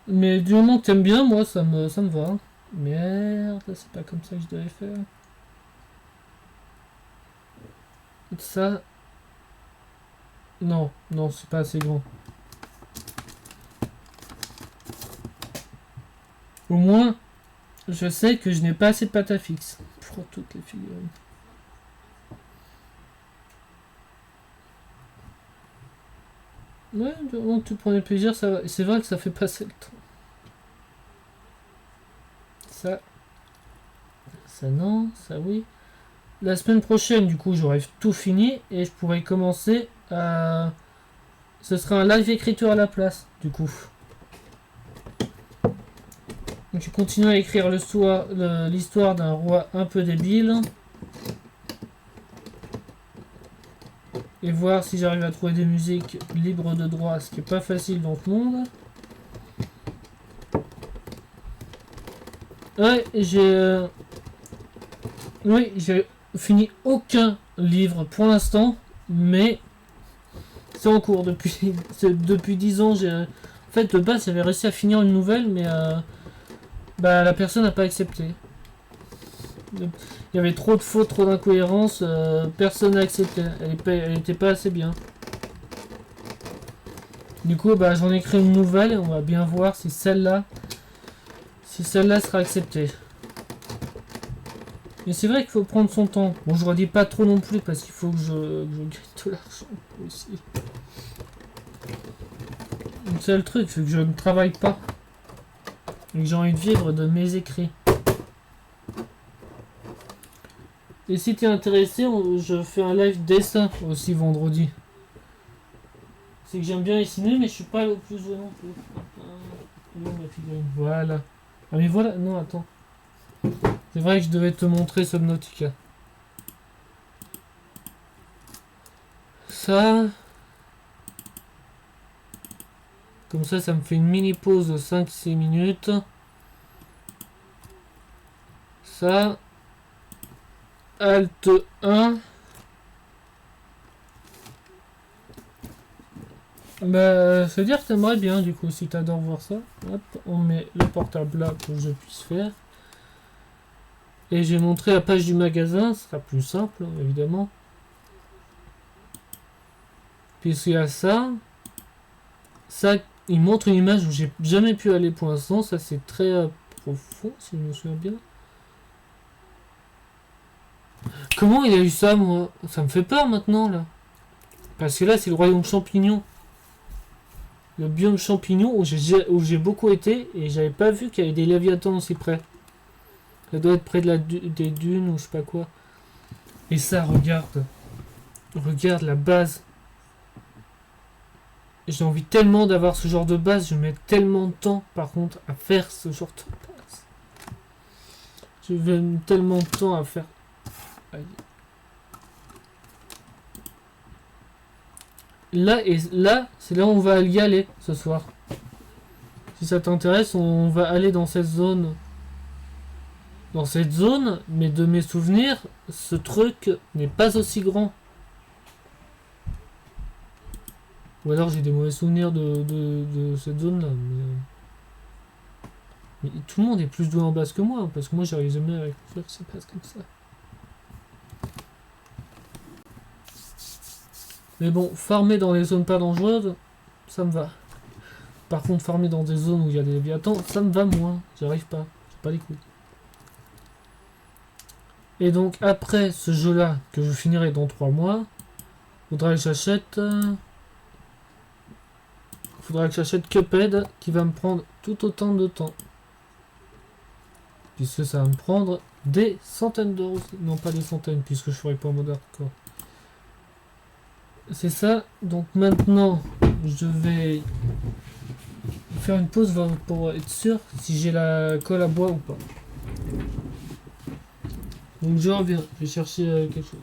Mais du moment que t'aimes bien, moi ça me va. Merde, c'est pas comme ça que je devais faire. Ça. Non, non, c'est pas assez grand. Au moins, je sais que je n'ai pas assez de pâte à fixe pour toutes les figurines. Ouais, du moment que tu prenais plaisir, ça va. C'est vrai que ça fait passer le temps. Ça non, ça oui. La semaine prochaine, du coup, j'aurai tout fini et je pourrai commencer à... Ce sera un live écriture à la place, du coup. Donc je continue à écrire l'histoire d'un roi un peu débile. Et voir si j'arrive à trouver des musiques libres de droit, ce qui est pas facile dans ce monde. Ouais, oui, j'ai fini aucun livre pour l'instant, mais c'est en cours depuis 10 ans. En fait, de base, j'avais réussi à finir une nouvelle, mais la personne n'a pas accepté. Il y avait trop de fautes, trop d'incohérences, personne n'a accepté. Elle était pas assez bien. Du coup, j'en ai créé une nouvelle et on va bien voir si celle-là sera acceptée. Mais c'est vrai qu'il faut prendre son temps. Bon, je redis pas trop non plus parce qu'il faut que je gagne de l'argent aussi. Donc c'est le truc, c'est que je ne travaille pas. Et que j'ai envie de vivre de mes écrits. Et si tu es intéressé, je fais un live dessin aussi vendredi. C'est que j'aime bien dessiner, mais je suis pas le plus doué non plus. Voilà. Ah mais voilà, non attends. C'est vrai que je devais te montrer Subnautica. Ça... Comme ça me fait une mini pause de 5-6 minutes. Ça... Alt 1. Bah, c'est-à-dire que t'aimerais bien, du coup, si t'adores voir ça. Hop, on met le portable là pour que je puisse faire. Et j'ai montré la page du magasin, ce sera plus simple, évidemment. Puisqu'il y a ça. Ça, il montre une image où j'ai jamais pu aller pour l'instant. Ça, c'est très profond, si je me souviens bien. Comment il a eu ça, moi? Ça me fait peur maintenant, là. Parce que là, c'est le royaume champignon. Le biome champignon où j'ai beaucoup été et j'avais pas vu qu'il y avait des léviathans aussi près. Ça doit être près de des dunes ou je sais pas quoi. Et ça, regarde. Regarde la base. J'ai envie tellement d'avoir ce genre de base. Je mets tellement de temps, par contre, à faire ce genre de base. Je mets tellement de temps à faire... Aïe. Là, c'est là où on va y aller ce soir. Si ça t'intéresse, on va aller dans cette zone. Dans cette zone, mais de mes souvenirs, ce truc n'est pas aussi grand. Ou alors j'ai des mauvais souvenirs de cette zone-là. Mais tout le monde est plus doué en base que moi, parce que moi j'arrive jamais à faire que ça passe comme ça. Mais bon, farmer dans les zones pas dangereuses, ça me va. Par contre, farmer dans des zones où il y a des léviathans, ça me va moins. J'arrive pas. J'ai pas les couilles. Et donc, après ce jeu-là, que je finirai dans 3 mois, faudra que j'achète... faudra que j'achète Cuphead, qui va me prendre tout autant de temps. Puisque ça va me prendre des centaines d'euros. Non, pas des centaines, puisque je ferai pas en mode hardcore. C'est ça. Donc maintenant, je vais faire une pause pour être sûr si j'ai la colle à bois ou pas. Donc je reviens, je vais chercher quelque chose.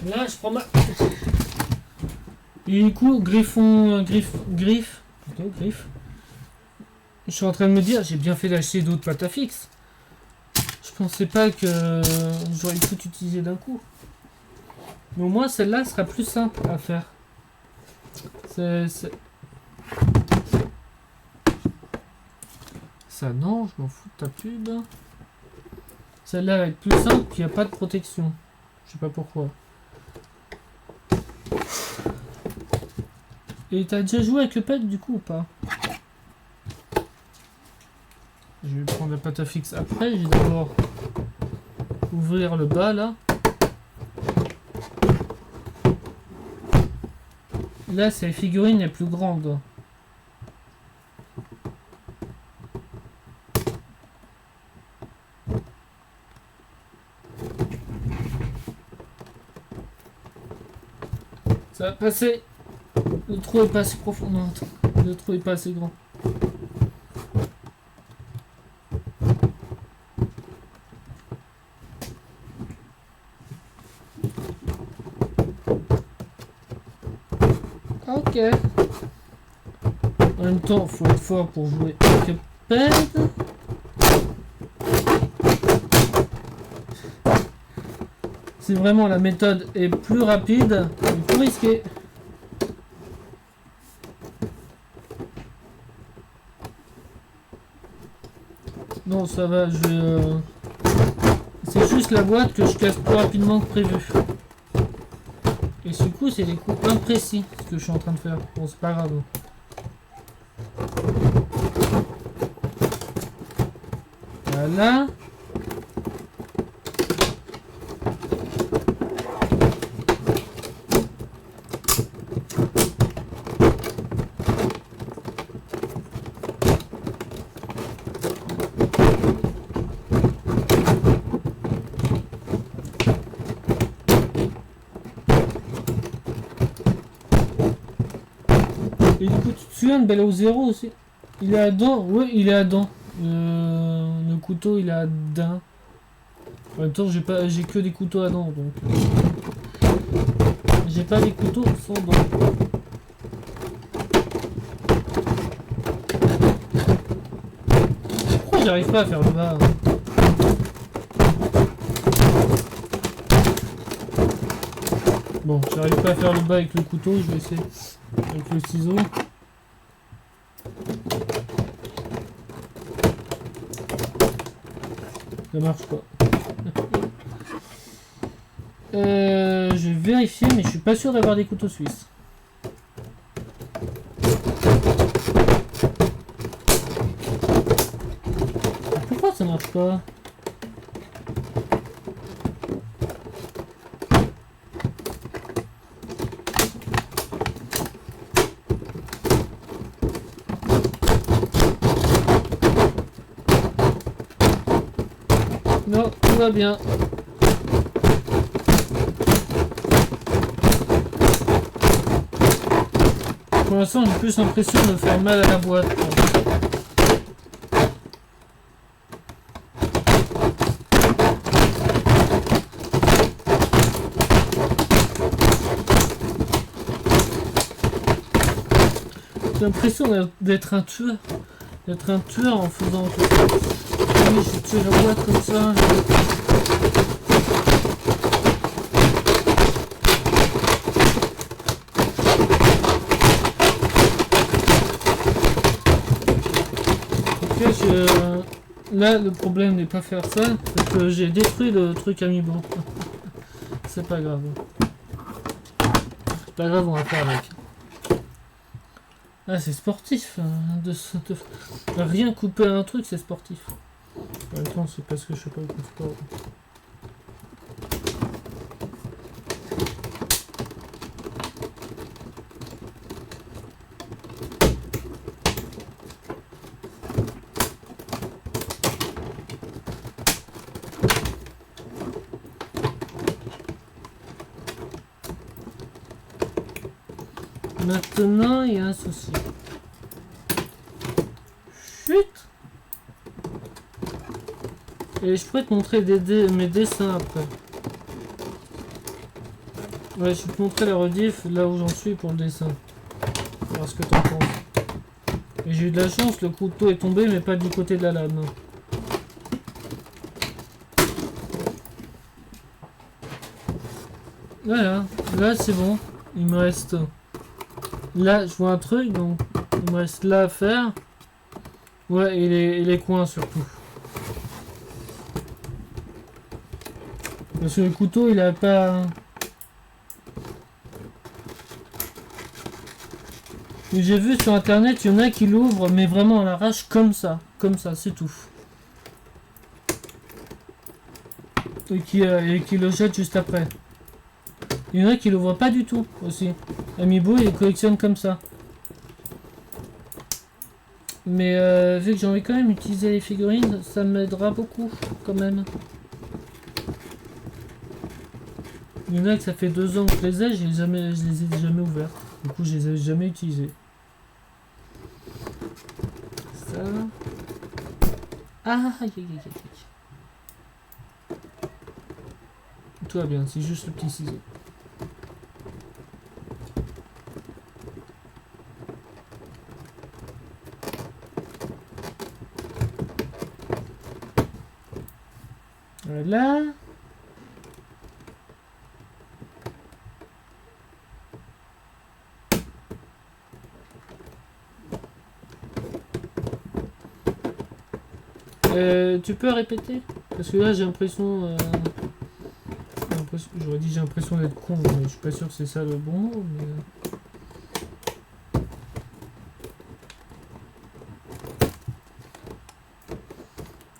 Là, je prends ma... Et du coup, griffe. Je suis en train de me dire, j'ai bien fait d'acheter d'autres pâtes à fixe. Je pensais pas que j'aurais tout utilisé d'un coup. Mais au moins, celle-là sera plus simple à faire. Ça, non, je m'en fous de ta pub. Celle-là va être plus simple, puis il n'y a pas de protection. Je sais pas pourquoi. Et t'as déjà joué avec le pad du coup ou pas? Je vais prendre la pâte à fixe après. Je vais d'abord ouvrir le bas là. Là, c'est la figurine la plus grande. Ça va passer. Le trou est pas assez profond. Non, attends. Le trou est pas assez grand. Ok. En même temps, faut être fort pour jouer Cuphead. C'est vraiment la méthode est plus rapide et plus risquée. Non, ça va, c'est juste la boîte que je casse plus rapidement que prévu. Et du coup, c'est des coups imprécis ce que je suis en train de faire. Bon, c'est pas grave. Voilà. Et du coup, tu te souviens de Bello Zero aussi? Il est à dents? Oui, il est à dents. Le couteau, il est à dents. En même temps, j'ai que des couteaux à dents, donc... J'ai pas des couteaux sans dents. Pourquoi j'arrive pas à faire le bas, hein? Bon, j'arrive pas à faire le bas avec le couteau, je vais essayer avec le ciseau. Ça marche pas. Je vais vérifier, mais je suis pas sûr d'avoir des couteaux suisses. Pourquoi ça marche pas? Non, tout va bien. Pour l'instant, j'ai plus l'impression de faire mal à la boîte. J'ai l'impression d'être un tueur. D'être un tueur en faisant tout ça. Oui, j'ai tué la boîte comme ça. Là, le problème n'est pas faire ça, c'est que j'ai détruit le truc Amiibo. C'est pas grave. Pas grave, on va faire avec. Ah, c'est sportif. De rien couper à un truc, c'est sportif. En même temps, c'est parce que je sais pas beaucoup de sport. Maintenant, il y a un souci. Chut! Et je pourrais te montrer mes dessins après. Ouais, je vais te montrer la rediff là où j'en suis pour le dessin. Voir ce que t'en penses. Et j'ai eu de la chance, le couteau est tombé, mais pas du côté de la lame. Voilà, là c'est bon. Il me reste... Là, je vois un truc, donc il me reste là à faire. Ouais, et les coins surtout. Parce que le couteau, il a pas... J'ai vu sur internet, il y en a qui l'ouvrent, mais vraiment à l'arrache comme ça, c'est tout. Et qui le jettent juste après. Il y en a qui l'ouvrent pas du tout aussi. Amiibo, il collectionne comme ça. Mais vu que j'ai envie quand même d'utiliser les figurines, ça m'aidera beaucoup quand même. Il y en a que ça fait 2 ans que je les ai, je les ai jamais ouverts. Du coup, je les ai jamais utilisés. Ça. Ah, aïe, aïe, aïe, aïe. Tout va bien, c'est juste le petit ciseau. Voilà. Tu peux répéter? Parce que là j'ai l'impression... J'aurais dit j'ai l'impression d'être con, mais je suis pas sûr que c'est ça le bon mot, mais...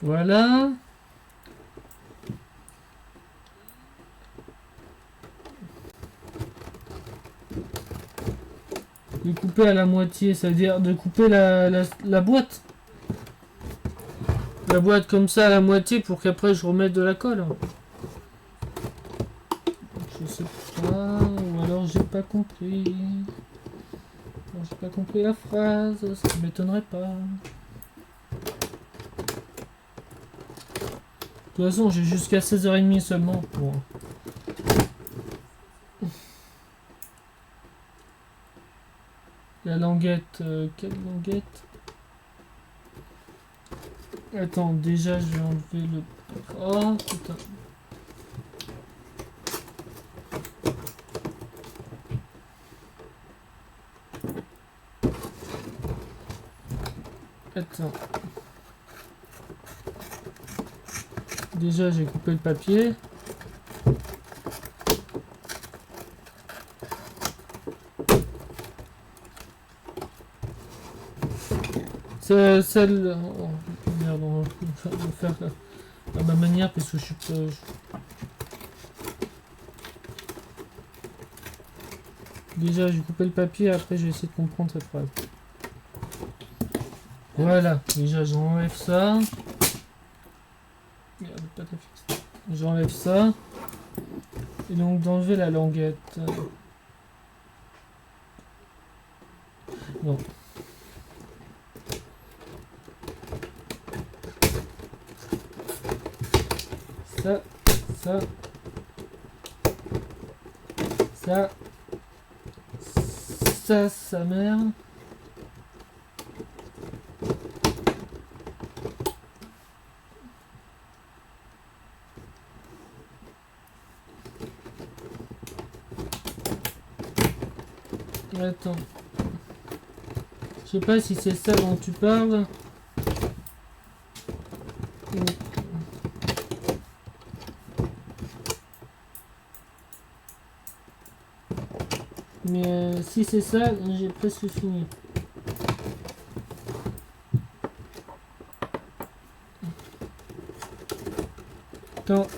Voilà. Découper à la moitié, c'est-à-dire de couper la boîte. La boîte comme ça à la moitié pour qu'après je remette de la colle. Je sais pas, ou alors j'ai pas compris. J'ai pas compris la phrase, ça m'étonnerait pas. De toute façon, j'ai jusqu'à 16h30 seulement pour... La languette... quelle languette? Attends, déjà, je vais enlever le... Oh, putain. Attends. Déjà, j'ai coupé le papier. Celle... Oh, merde, on va faire à ma manière parce que je suis pas... Déjà, j'ai coupé le papier, après j'ai essayé de comprendre cette phrase. Voilà, déjà j'enlève ça. Merde, pas de fixe. J'enlève ça. Et donc d'enlever la languette. Non. Ça, ça, ça, ça, sa mère. Attends. Je sais pas si c'est ça dont tu parles. Mais si c'est ça, j'ai presque fini.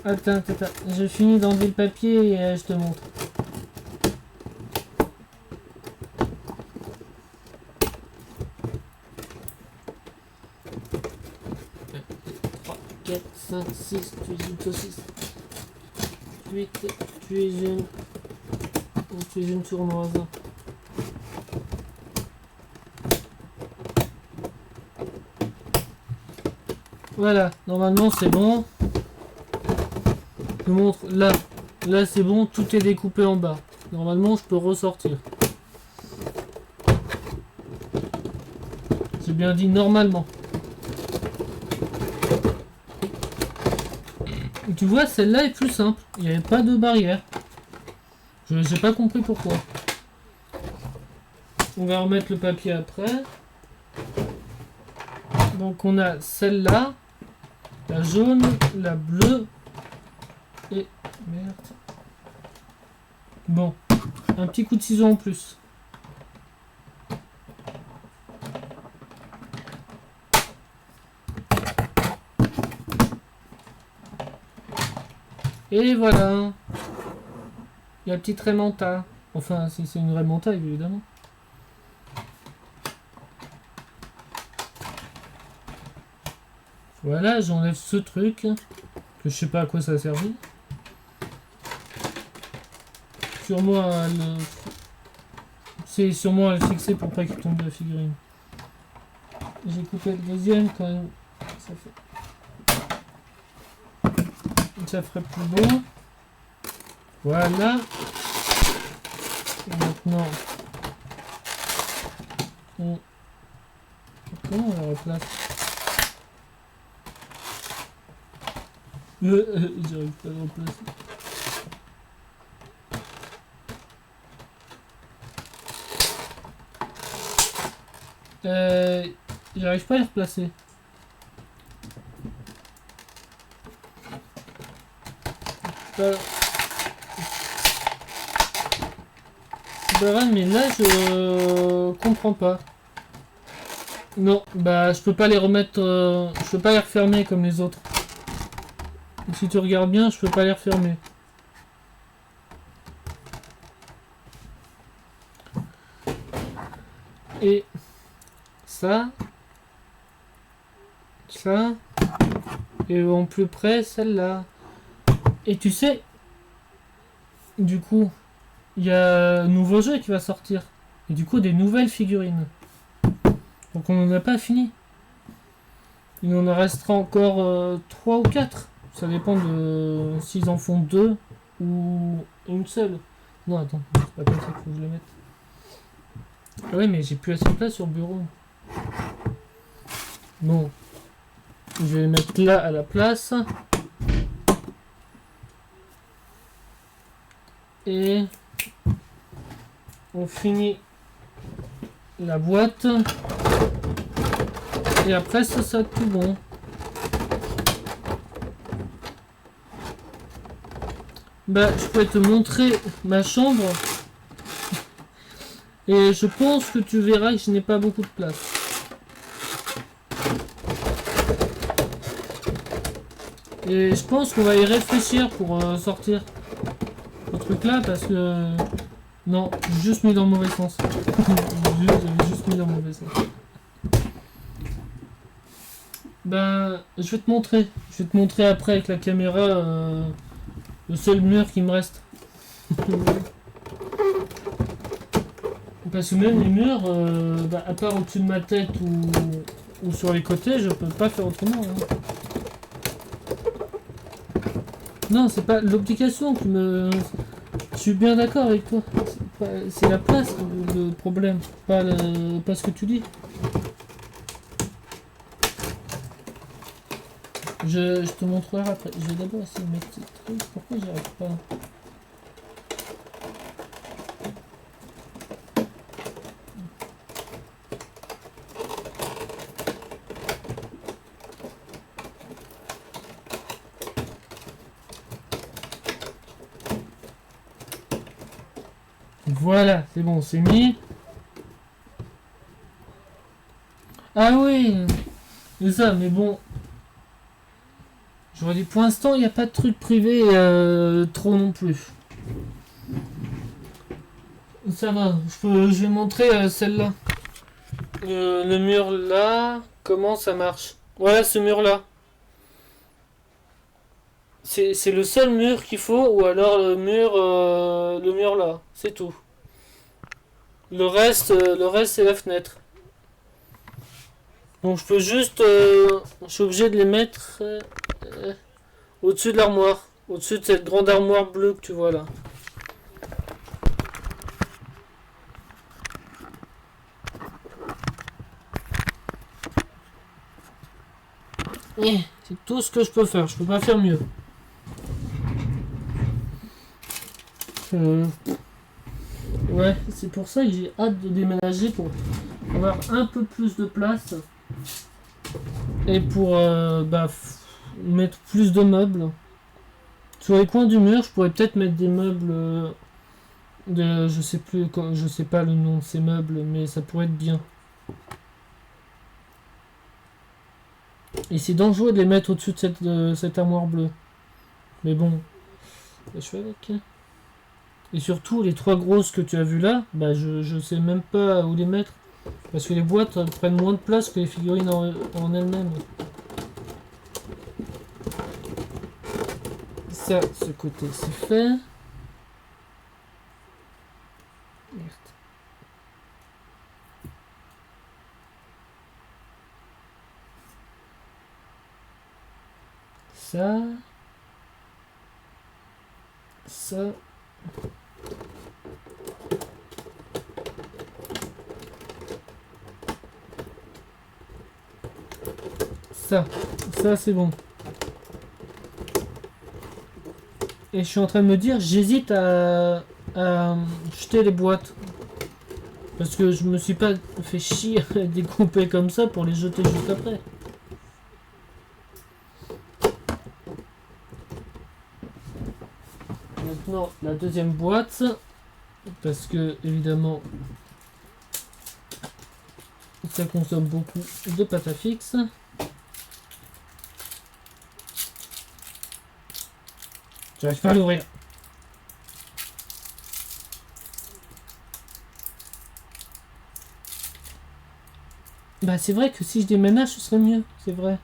Attends. J'ai fini d'enlever le papier et je te montre. Trois, 4, 5, 6, tu es une saucisse. 8, tu es une sournoise. Voilà, normalement c'est bon. Je te montre là. Là c'est bon, tout est découpé en bas. Normalement je peux ressortir. J'ai bien dit normalement. Et tu vois, celle-là est plus simple. Il n'y avait pas de barrière. Je n'ai pas compris pourquoi. On va remettre le papier après. Donc on a celle-là, la jaune, la bleue et... Merde. Bon, un petit coup de ciseau en plus. Et voilà. Il y a la petite Raymanta. Enfin, si c'est une Raymanta, évidemment. Voilà, j'enlève ce truc. Que je sais pas à quoi ça a servi. Sur moi, c'est sur moi à le fixer pour pas qu'il tombe de la figurine. J'ai coupé le deuxième quand même. Ça ferait plus beau. Voilà. Et maintenant, comment on la replace? J'arrive pas à le replacer. J'arrive pas à le replacer. C'est pas grave, mais là je comprends pas. Non, bah je peux pas les remettre, je peux pas les refermer comme les autres. Si tu regardes bien, je peux pas les refermer. Et ça, et en plus près celle-là. Et tu sais, du coup, il y a un nouveau jeu qui va sortir. Et du coup, des nouvelles figurines. Donc on n'en a pas fini. Il en restera encore 3 ou 4. Ça dépend de s'ils en font 2 ou une seule. Non, attends, c'est pas comme ça qu'il faut que je le mette. Ah ouais, mais j'ai plus assez de place sur le bureau. Bon. Je vais les mettre là à la place. Et on finit la boîte. Et après, ça sera tout bon. Bah, je peux te montrer ma chambre. Et je pense que tu verras que je n'ai pas beaucoup de place. Et je pense qu'on va y réfléchir pour sortir le truc là parce que... Non, j'ai juste mis dans le mauvais sens. J'avais juste mis dans le mauvais sens. Ben, je vais te montrer. Je vais te montrer après avec la caméra le seul mur qui me reste. Parce que même les murs, bah, à part au-dessus de ma tête ou sur les côtés, je peux pas faire autrement. Hein. Non, c'est pas l'obligation qui me... Je suis bien d'accord avec toi. C'est la place le problème, pas ce que tu dis. Je te montrerai après. Je vais d'abord essayer de mettre ce truc. Pourquoi j'y arrive pas? Voilà, c'est bon, c'est mis. Ah oui, c'est ça, mais bon. J'aurais dit pour l'instant, il n'y a pas de truc privé trop non plus. Ça va, je vais montrer celle-là. Le mur là, comment ça marche? Voilà ce mur là. C'est le seul mur qu'il faut, ou alors le mur là, c'est tout. Le reste c'est la fenêtre. Donc je peux juste, je suis obligé de les mettre au-dessus de l'armoire, au-dessus de cette grande armoire bleue que tu vois là. C'est tout ce que je peux faire, je peux pas faire mieux. Ouais, c'est pour ça que j'ai hâte de déménager pour avoir un peu plus de place et pour mettre plus de meubles. Sur les coins du mur, je pourrais peut-être mettre des meubles de je sais plus, je sais pas le nom de ces meubles, mais ça pourrait être bien. Et c'est dangereux de les mettre au-dessus de cette armoire bleue. Mais bon, je fais avec. Et surtout, les 3 grosses que tu as vues là, bah je sais même pas où les mettre. Parce que les boîtes prennent moins de place que les figurines en elles-mêmes. Ça, ce côté, c'est fait. Merde. Ça. Ça. Ça c'est bon. Et je suis en train de me dire, j'hésite à jeter les boîtes. Parce que je me suis pas fait chier à découper comme ça pour les jeter juste après. Maintenant, la deuxième boîte. Parce que, évidemment... Ça consomme beaucoup de pâte à fixe. J'arrive pas à l'ouvrir. Bah c'est vrai que si je déménage ce serait mieux, c'est vrai.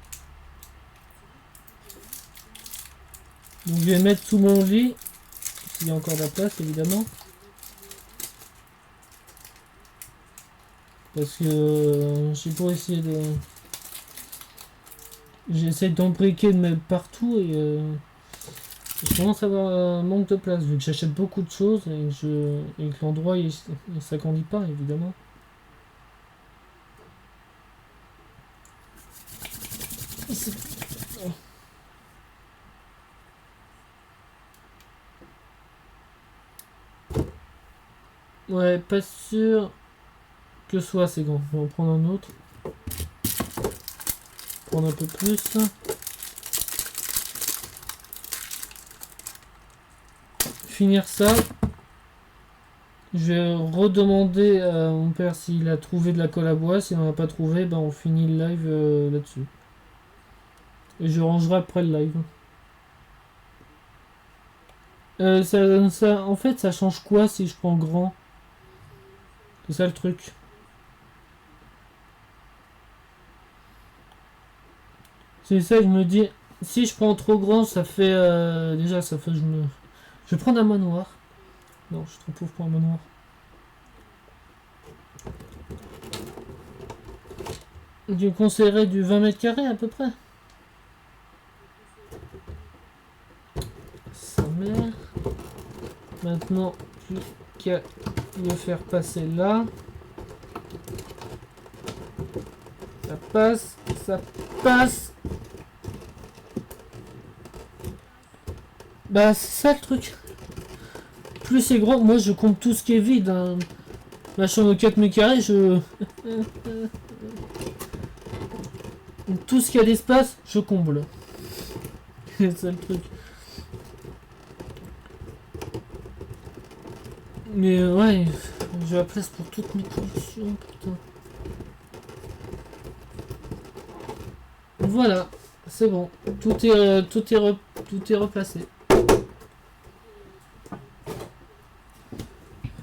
Donc je vais mettre sous mon lit, s'il y a encore de la place évidemment. Parce que j'ai pour essayer de... J'essaie d'embriquer de mettre partout et je commence à avoir un manque de place vu que j'achète beaucoup de choses et que l'endroit il s'agrandit pas évidemment. Ouais, pas sûr que ce soit assez grand. On va en prendre un autre. Prendre un peu plus. Finir ça. Je vais redemander à mon père s'il a trouvé de la colle à bois. S'il n'en a pas trouvé, ben on finit le live là-dessus. Et je rangerai après le live. En fait, ça change quoi si je prends grand? C'est ça le truc. C'est ça, je me dis, si je prends trop grand, ça fait... déjà, ça fait... Je vais prendre un manoir. Non, je suis trop pauvre pour un manoir. Tu conseillerais du 20 mètres carrés à peu près? Sa mère. Maintenant, plus qu'à le faire passer là. Ça passe, ça passe. Bah, c'est ça le truc. Plus c'est grand, moi je compte tout ce qui est vide. Hein. Ma chambre de 4 mètres carrés, je... tout ce qui a d'espace, je comble. C'est ça le truc. Mais ouais, j'ai la place pour toutes mes collections, putain. Voilà, c'est bon. Tout est replacé.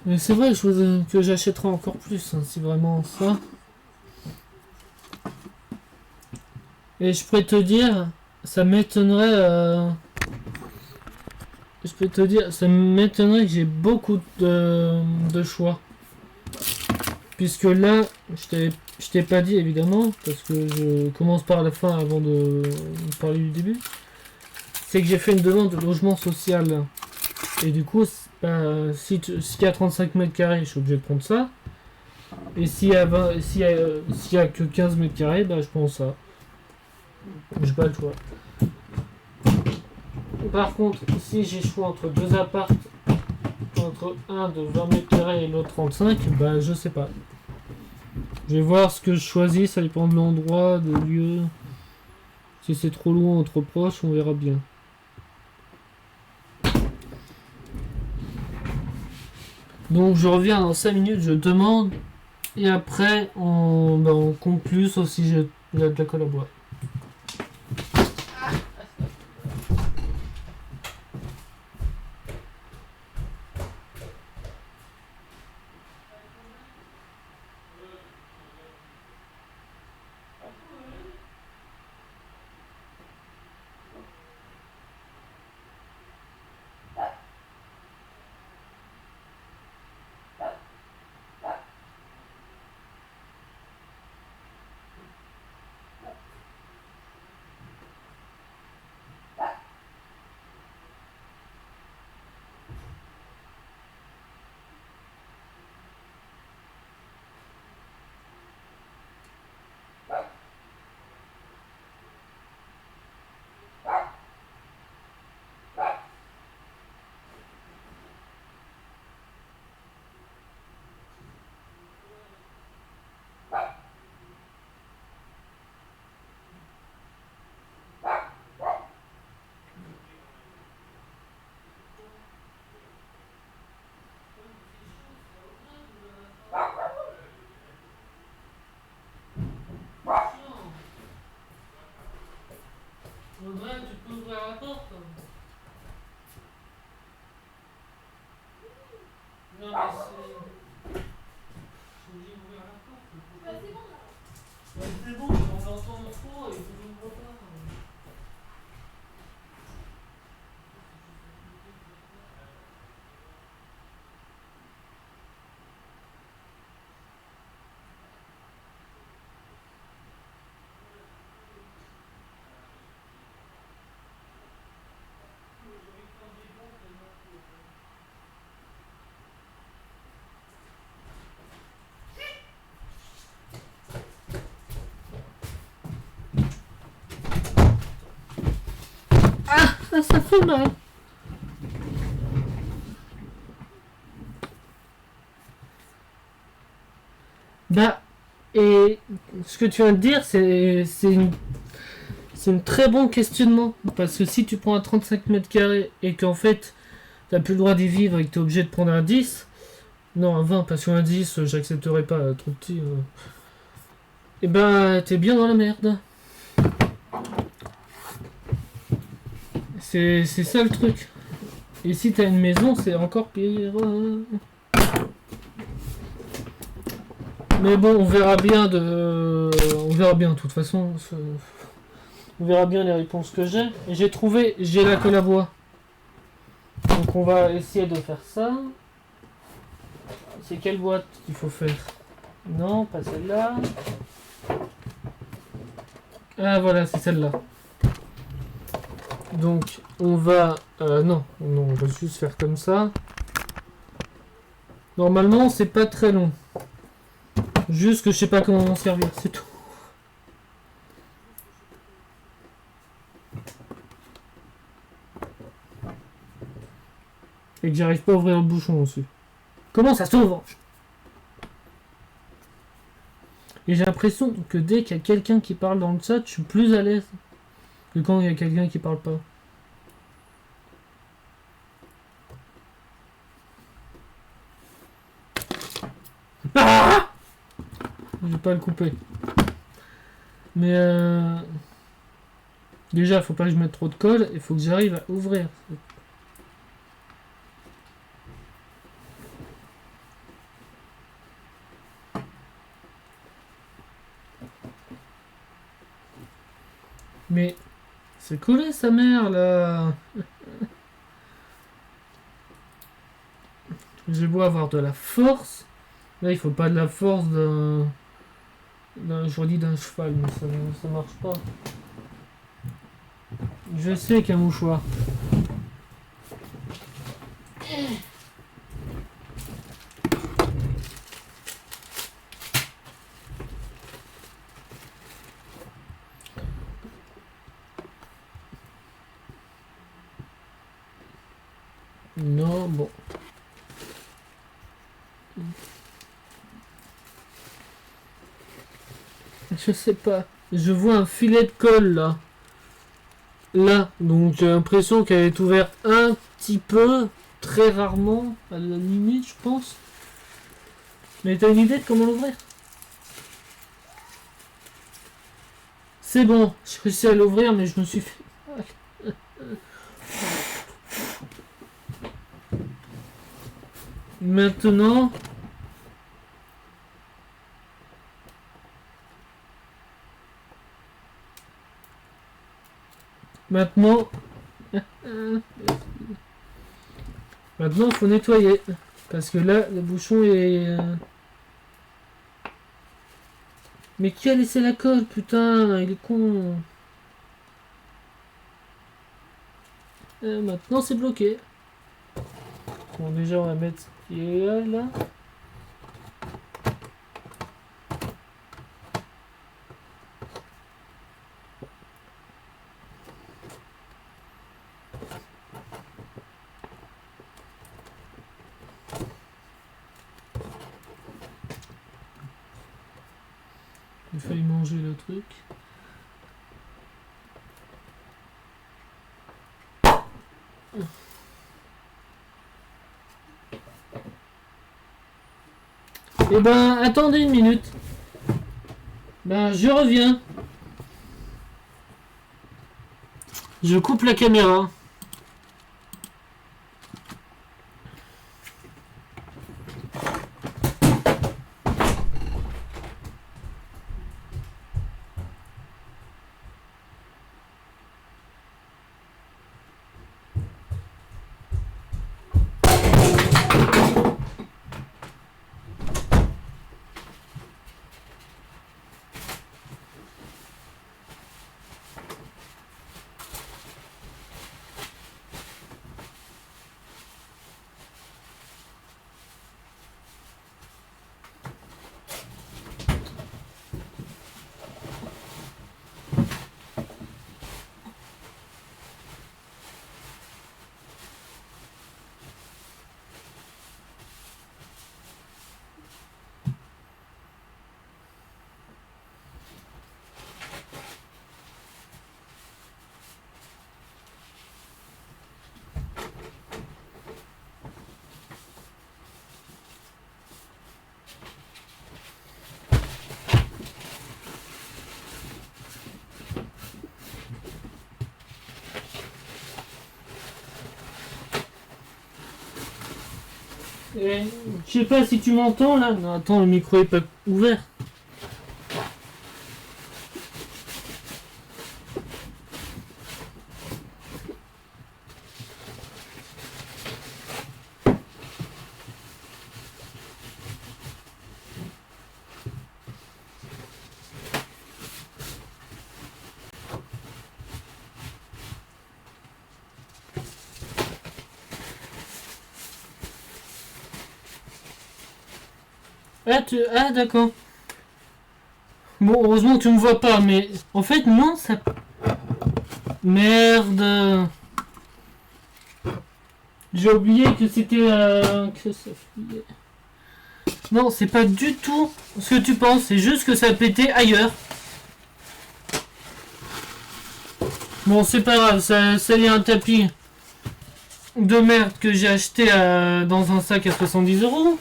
Mais c'est vrai que j'achèterai encore plus, hein, si vraiment ça. Et je pourrais te dire, ça m'étonnerait... Je peux te dire, ça m'étonnerait que j'ai beaucoup de choix. Puisque là, je t'ai pas dit évidemment, parce que je commence par la fin avant de parler du début. C'est que j'ai fait une demande de logement social. Et du coup, s'il y a 35 mètres carrés, je suis obligé de prendre ça. Et s'il y a que 15 mètres carrés, bah, je prends ça. J'ai pas le choix. Par contre, si j'ai le choix entre deux apparts, entre un de 20 mètres carrés et l'autre 35, bah je sais pas. Je vais voir ce que je choisis, ça dépend de l'endroit, de lieu. Si c'est trop loin ou trop proche, on verra bien. Donc je reviens dans 5 minutes, je demande. Et après, on conclut, sauf si j'ai de la colle à bois. fait mal. Bah, et ce que tu viens de dire, c'est une très bon questionnement. Parce que si tu prends un 35 mètres carrés et qu'en fait, t'as plus le droit d'y vivre et que t'es obligé de prendre un 10, non, un 20, parce qu'un 10, j'accepterai pas, trop petit. Et ben, t'es bien dans la merde. C'est ça le truc. Et si t'as une maison, c'est encore pire. Mais bon, on verra bien On verra bien, de toute façon. On verra bien les réponses que j'ai. Et j'ai la colle à bois. Donc on va essayer de faire ça. C'est quelle boîte qu'il faut faire? Non, pas celle-là. Ah voilà, c'est celle-là. Donc on va... non, on va juste faire comme ça. Normalement, c'est pas très long. Juste que je sais pas comment m'en servir, c'est tout. Et que j'arrive pas à ouvrir le bouchon aussi. Comment ça s'ouvre? Et j'ai l'impression que dès qu'il y a quelqu'un qui parle dans le chat, je suis plus à l'aise que quand il y a quelqu'un qui parle pas. Ah, je vais pas le couper. Mais déjà, faut pas que je mette trop de colle. Il faut que j'arrive à ouvrir. Mais c'est collé sa mère là. J'ai beau avoir de la force. Là, il faut pas de la force je dis d'un cheval, mais ça marche pas. Je sais qu'un mouchoir. Non, bon. Je sais pas. Je vois un filet de colle là. Là. Donc j'ai l'impression qu'elle est ouverte un petit peu. Très rarement. À la limite, je pense. Mais t'as une idée de comment l'ouvrir? C'est bon. J'ai réussi à l'ouvrir, mais je me suis fait... Maintenant... Maintenant, il faut nettoyer. Parce que là, le bouchon est... Mais qui a laissé la colle, putain? Il est con. Maintenant, c'est bloqué. Bon, déjà, on va mettre ce qui est là. J'ai failli manger le truc. Eh ben, attendez une minute. Ben, je reviens. Je coupe la caméra. Je sais pas si tu m'entends là. Non, attends, le micro est pas ouvert. Ah d'accord. Bon, heureusement que tu me vois pas, mais en fait non, ça... Merde. J'ai oublié que c'était... que ça fuyait. Non, c'est pas du tout ce que tu penses, c'est juste que ça a pété ailleurs. Bon, c'est pas grave, ça y est un tapis de merde que j'ai acheté dans un sac à 70 €.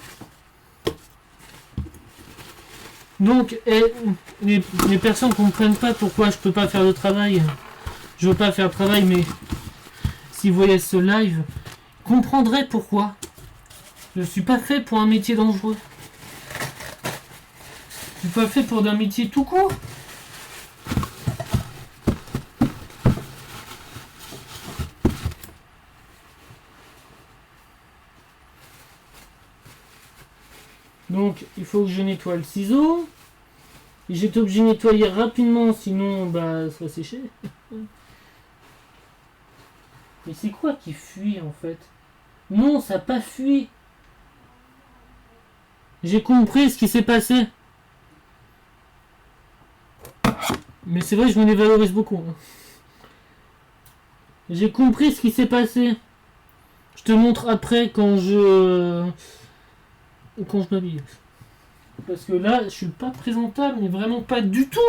Donc, les personnes comprennent pas pourquoi je peux pas faire le travail. Je veux pas faire le travail, mais si vous voyez ce live, comprendraient pourquoi. Je suis pas fait pour un métier dangereux. Je suis pas fait pour un métier tout court. Donc, il faut que je nettoie le ciseau. J'étais obligé de nettoyer rapidement, sinon, bah, ça va sécher. Mais c'est quoi qui fuit, en fait? Non, ça n'a pas fui. J'ai compris ce qui s'est passé. Mais c'est vrai que je me dévalorise beaucoup. Hein. J'ai compris ce qui s'est passé. Je te montre après quand je m'habille. Parce que là, je suis pas présentable, mais vraiment pas du tout.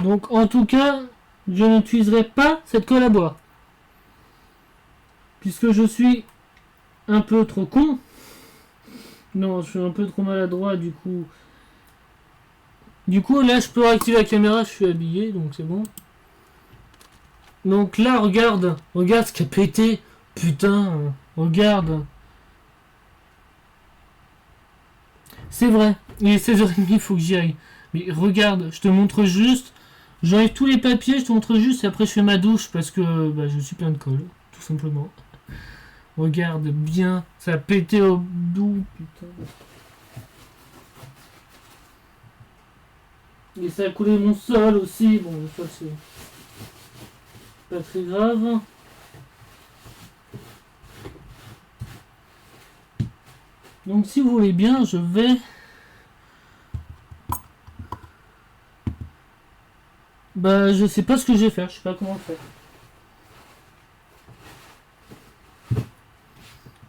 Donc en tout cas, je n'utiliserai pas cette colle à bois. Puisque je suis un peu trop con. Non, je suis un peu trop maladroit du coup. Du coup là je peux réactiver la caméra, je suis habillé, donc c'est bon. Donc là regarde ce qui a pété. Putain, regarde. C'est vrai, il est 16h30, il faut que j'y aille. Mais regarde, je te montre juste. J'enlève tous les papiers, je te montre juste et après je fais ma douche parce que bah, je suis plein de colle, tout simplement. Regarde bien, ça a pété au bout, putain. Et ça a coulé mon sol aussi, bon le sol c'est pas très grave. Donc si vous voulez bien, je vais... Bah je sais pas ce que je vais faire, je sais pas comment le faire.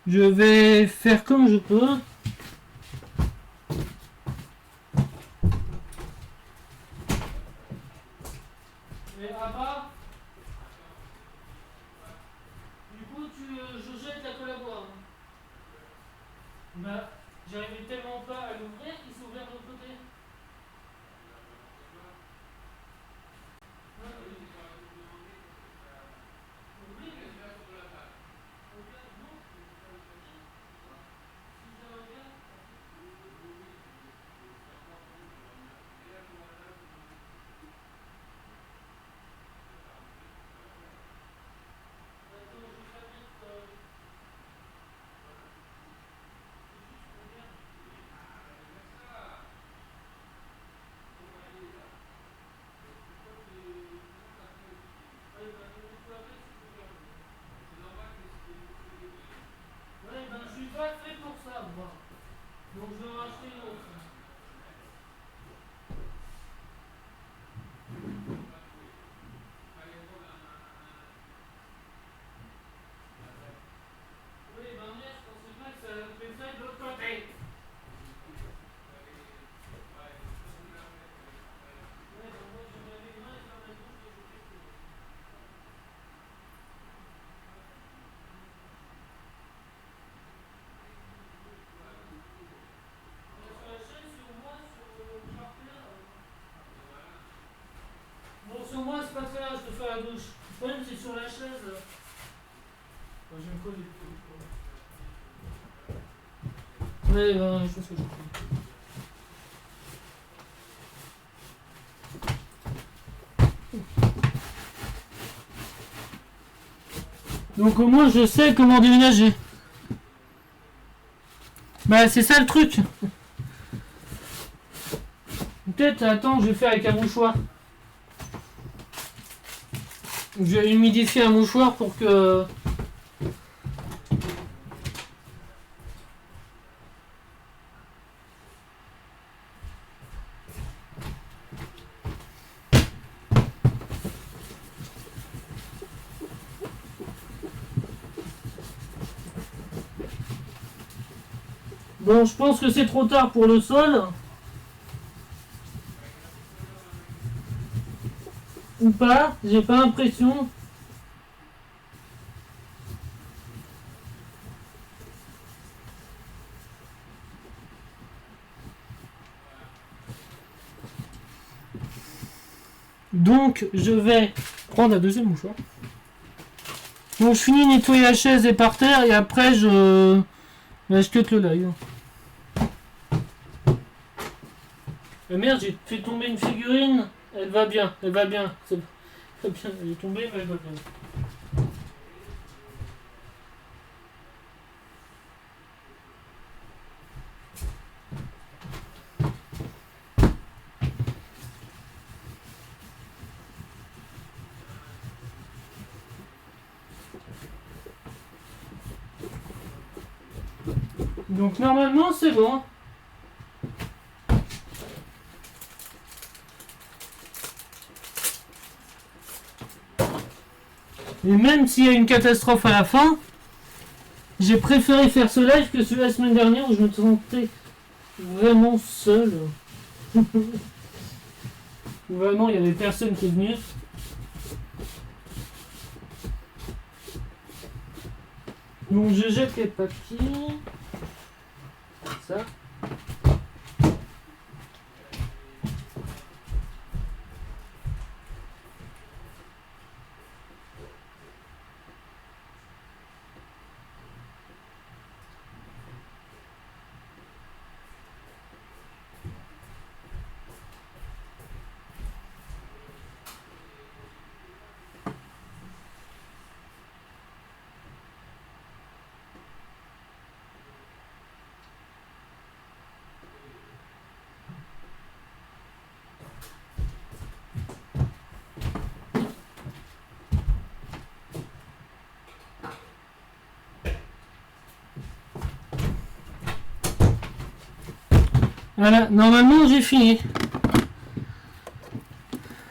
Je vais faire comme je peux. Mais Abba, du coup je jette la colle à bois. Bah j'arrivais tellement pas à l'ouvrir qu'il s'est ouvert de l'autre côté. Oui, mais non, à gauche. Le problème, c'est sur la chaise. Enfin, je me colle les... Ouais, je pense que je fais. Donc au moins, je sais comment déménager. Bah, c'est ça le truc. Peut-être, attends, je vais faire avec un mouchoir. Je vais humidifier un mouchoir pour que... Bon, je pense que c'est trop tard pour le sol. Ou pas, j'ai pas l'impression. Donc, je vais prendre la deuxième mouchoir. Donc, je finis de nettoyer la chaise et par terre et après, je cut le live. Merde, j'ai fait tomber une figurine. Elle va bien, elle va bien. C'est très bien, elle est tombée, mais elle va bien. Donc normalement c'est bon. Et même s'il y a une catastrophe à la fin, j'ai préféré faire ce live que celui de la semaine dernière où je me sentais vraiment seul. Vraiment, il y avait personne qui est venu. Donc je jette les papiers. Ça. Voilà, normalement j'ai fini.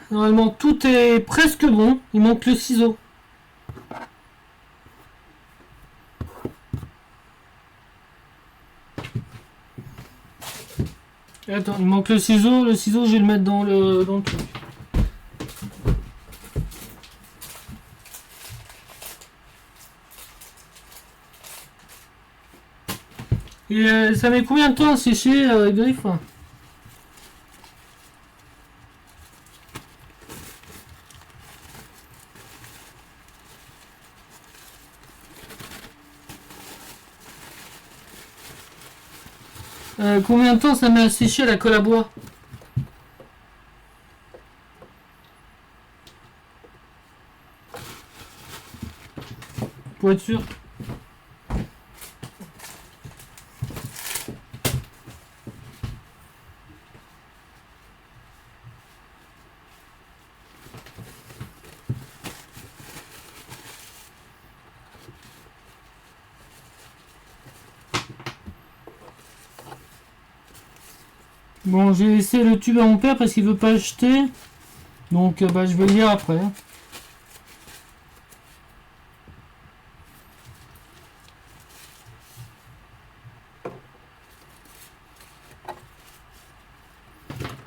Normalement tout est presque bon, il manque le ciseau. Attends, il manque le ciseau je vais le mettre dans le truc. Et ça met combien de temps à sécher griffe? Combien de temps ça met à sécher la colle à bois? Pour être sûr. Bon, j'ai laissé le tube à mon père parce qu'il veut pas acheter. Donc, je vais le lire après.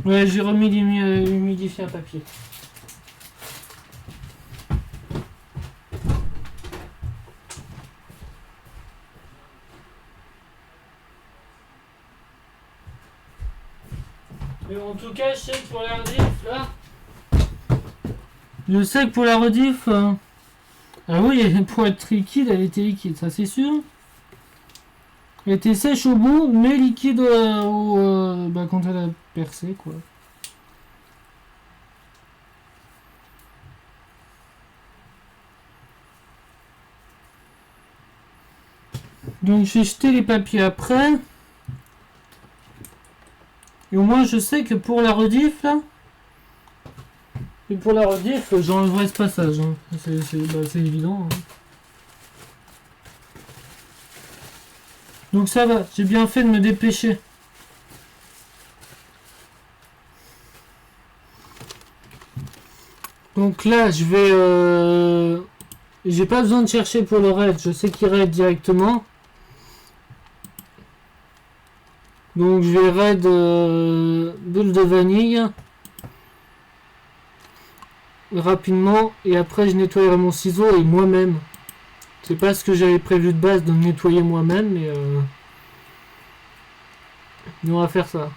Ouais, j'ai remis humidifié un papier. Mais en tout cas, je sais que pour la griffe, là, Je sais que pour la rediff... Ah oui, pour être liquide, elle était liquide, ça c'est sûr. Elle était sèche au bout, mais liquide quand elle a percé, quoi. Donc je vais jeter les papiers après. Et au moins je sais que pour la rediff, là... Et pour la rediff, j'enlèverai ce passage. Hein. C'est évident. Hein. Donc ça va, j'ai bien fait de me dépêcher. Donc là, je vais... J'ai pas besoin de chercher pour le raid, je sais qu'il raid directement. Donc je vais raid bulle de vanille. Rapidement, et après je nettoierai mon ciseau et moi-même. C'est pas ce que j'avais prévu de base de me nettoyer moi-même, mais on va faire ça.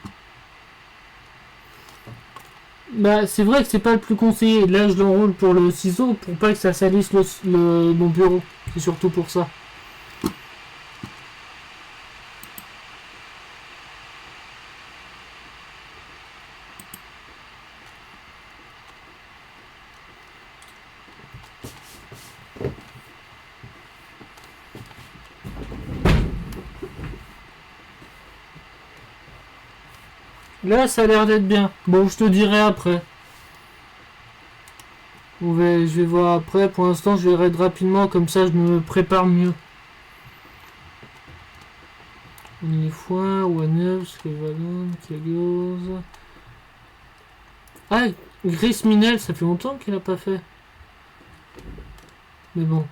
Bah c'est vrai que c'est pas le plus conseillé. Là je l'enroule pour le ciseau pour pas que ça salisse mon bureau. C'est surtout pour ça. Là ça a l'air d'être bien. Bon je te dirai après. Je vais voir après. Pour l'instant je vais raid rapidement comme ça je me prépare mieux. Une fois, One Skevalon, Kiagos. Ah, Grace Minel, ça fait longtemps qu'elle a pas fait. Mais bon.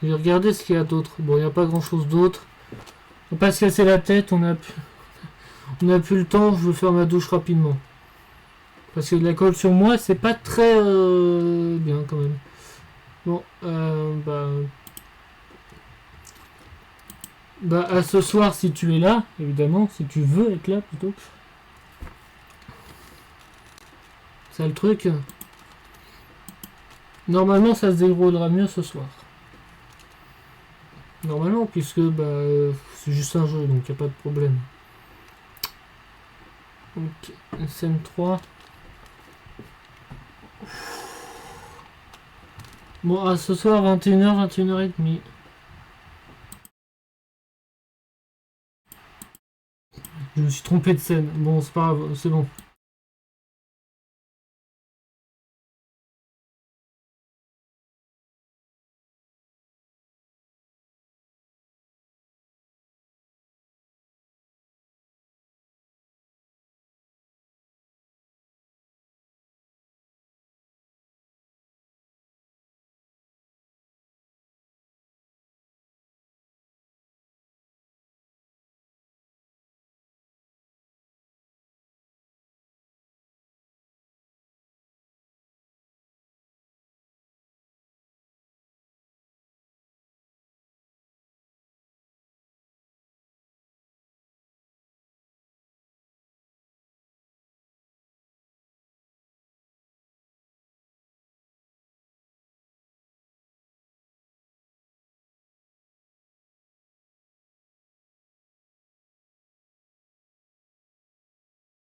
Je vais regarder ce qu'il y a d'autre. Bon, il n'y a pas grand chose d'autre. On va pas se casser la tête, on a plus le temps, je veux faire ma douche rapidement. Parce que de la colle sur moi, c'est pas très bien quand même. Bon, à ce soir si tu es là, évidemment, si tu veux être là plutôt. C'est le truc. Normalement ça se déroulera mieux ce soir. Normalement, puisque c'est juste un jeu, donc il n'y a pas de problème. Ok, SM3. Bon, à ce soir, 21h, 21h30. Je me suis trompé de scène. Bon, c'est pas grave, c'est bon.